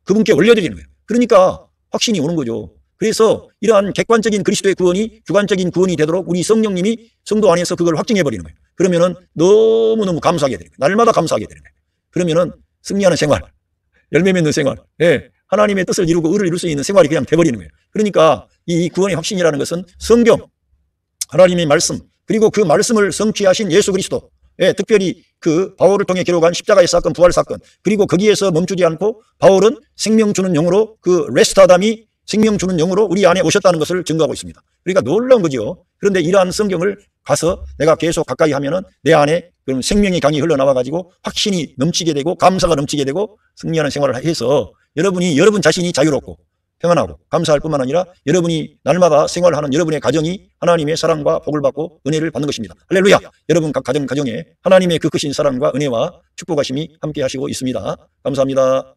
그분께 올려드리는 거예요. 그러니까 확신이 오는 거죠. 그래서 이러한 객관적인 그리스도의 구원이 주관적인 구원이 되도록 우리 성령님이 성도 안에서 그걸 확증해버리는 거예요. 그러면은 너무너무 감사하게 되는 거예요. 날마다 감사하게 되는 거예요. 그러면은 승리하는 생활, 열매 맺는 생활, 하나님의 뜻을 이루고 의를 이룰 수 있는 생활이 그냥 돼버리는 거예요. 그러니까 이 구원의 확신이라는 것은 성경, 하나님의 말씀, 그리고 그 말씀을 성취하신 예수 그리스도, 특별히 그 바울을 통해 기록한 십자가의 사건, 부활 사건, 그리고 거기에서 멈추지 않고 바울은 생명 주는 영으로 그 레스타담이 생명 주는 영으로 우리 안에 오셨다는 것을 증거하고 있습니다. 그러니까 놀라운 거죠. 그런데 이러한 성경을 가서 내가 계속 가까이 하면은 내 안에 그럼 생명의 강이 흘러나와가지고 확신이 넘치게 되고 감사가 넘치게 되고 승리하는 생활을 해서 여러분 자신이 자유롭고 평안하고 감사할 뿐만 아니라 여러분이 날마다 생활하는 여러분의 가정이 하나님의 사랑과 복을 받고 은혜를 받는 것입니다. 할렐루야. 여러분 각 가정에 하나님의 그 크신 사랑과 은혜와 축복하심이 함께 하시고 있습니다. 감사합니다.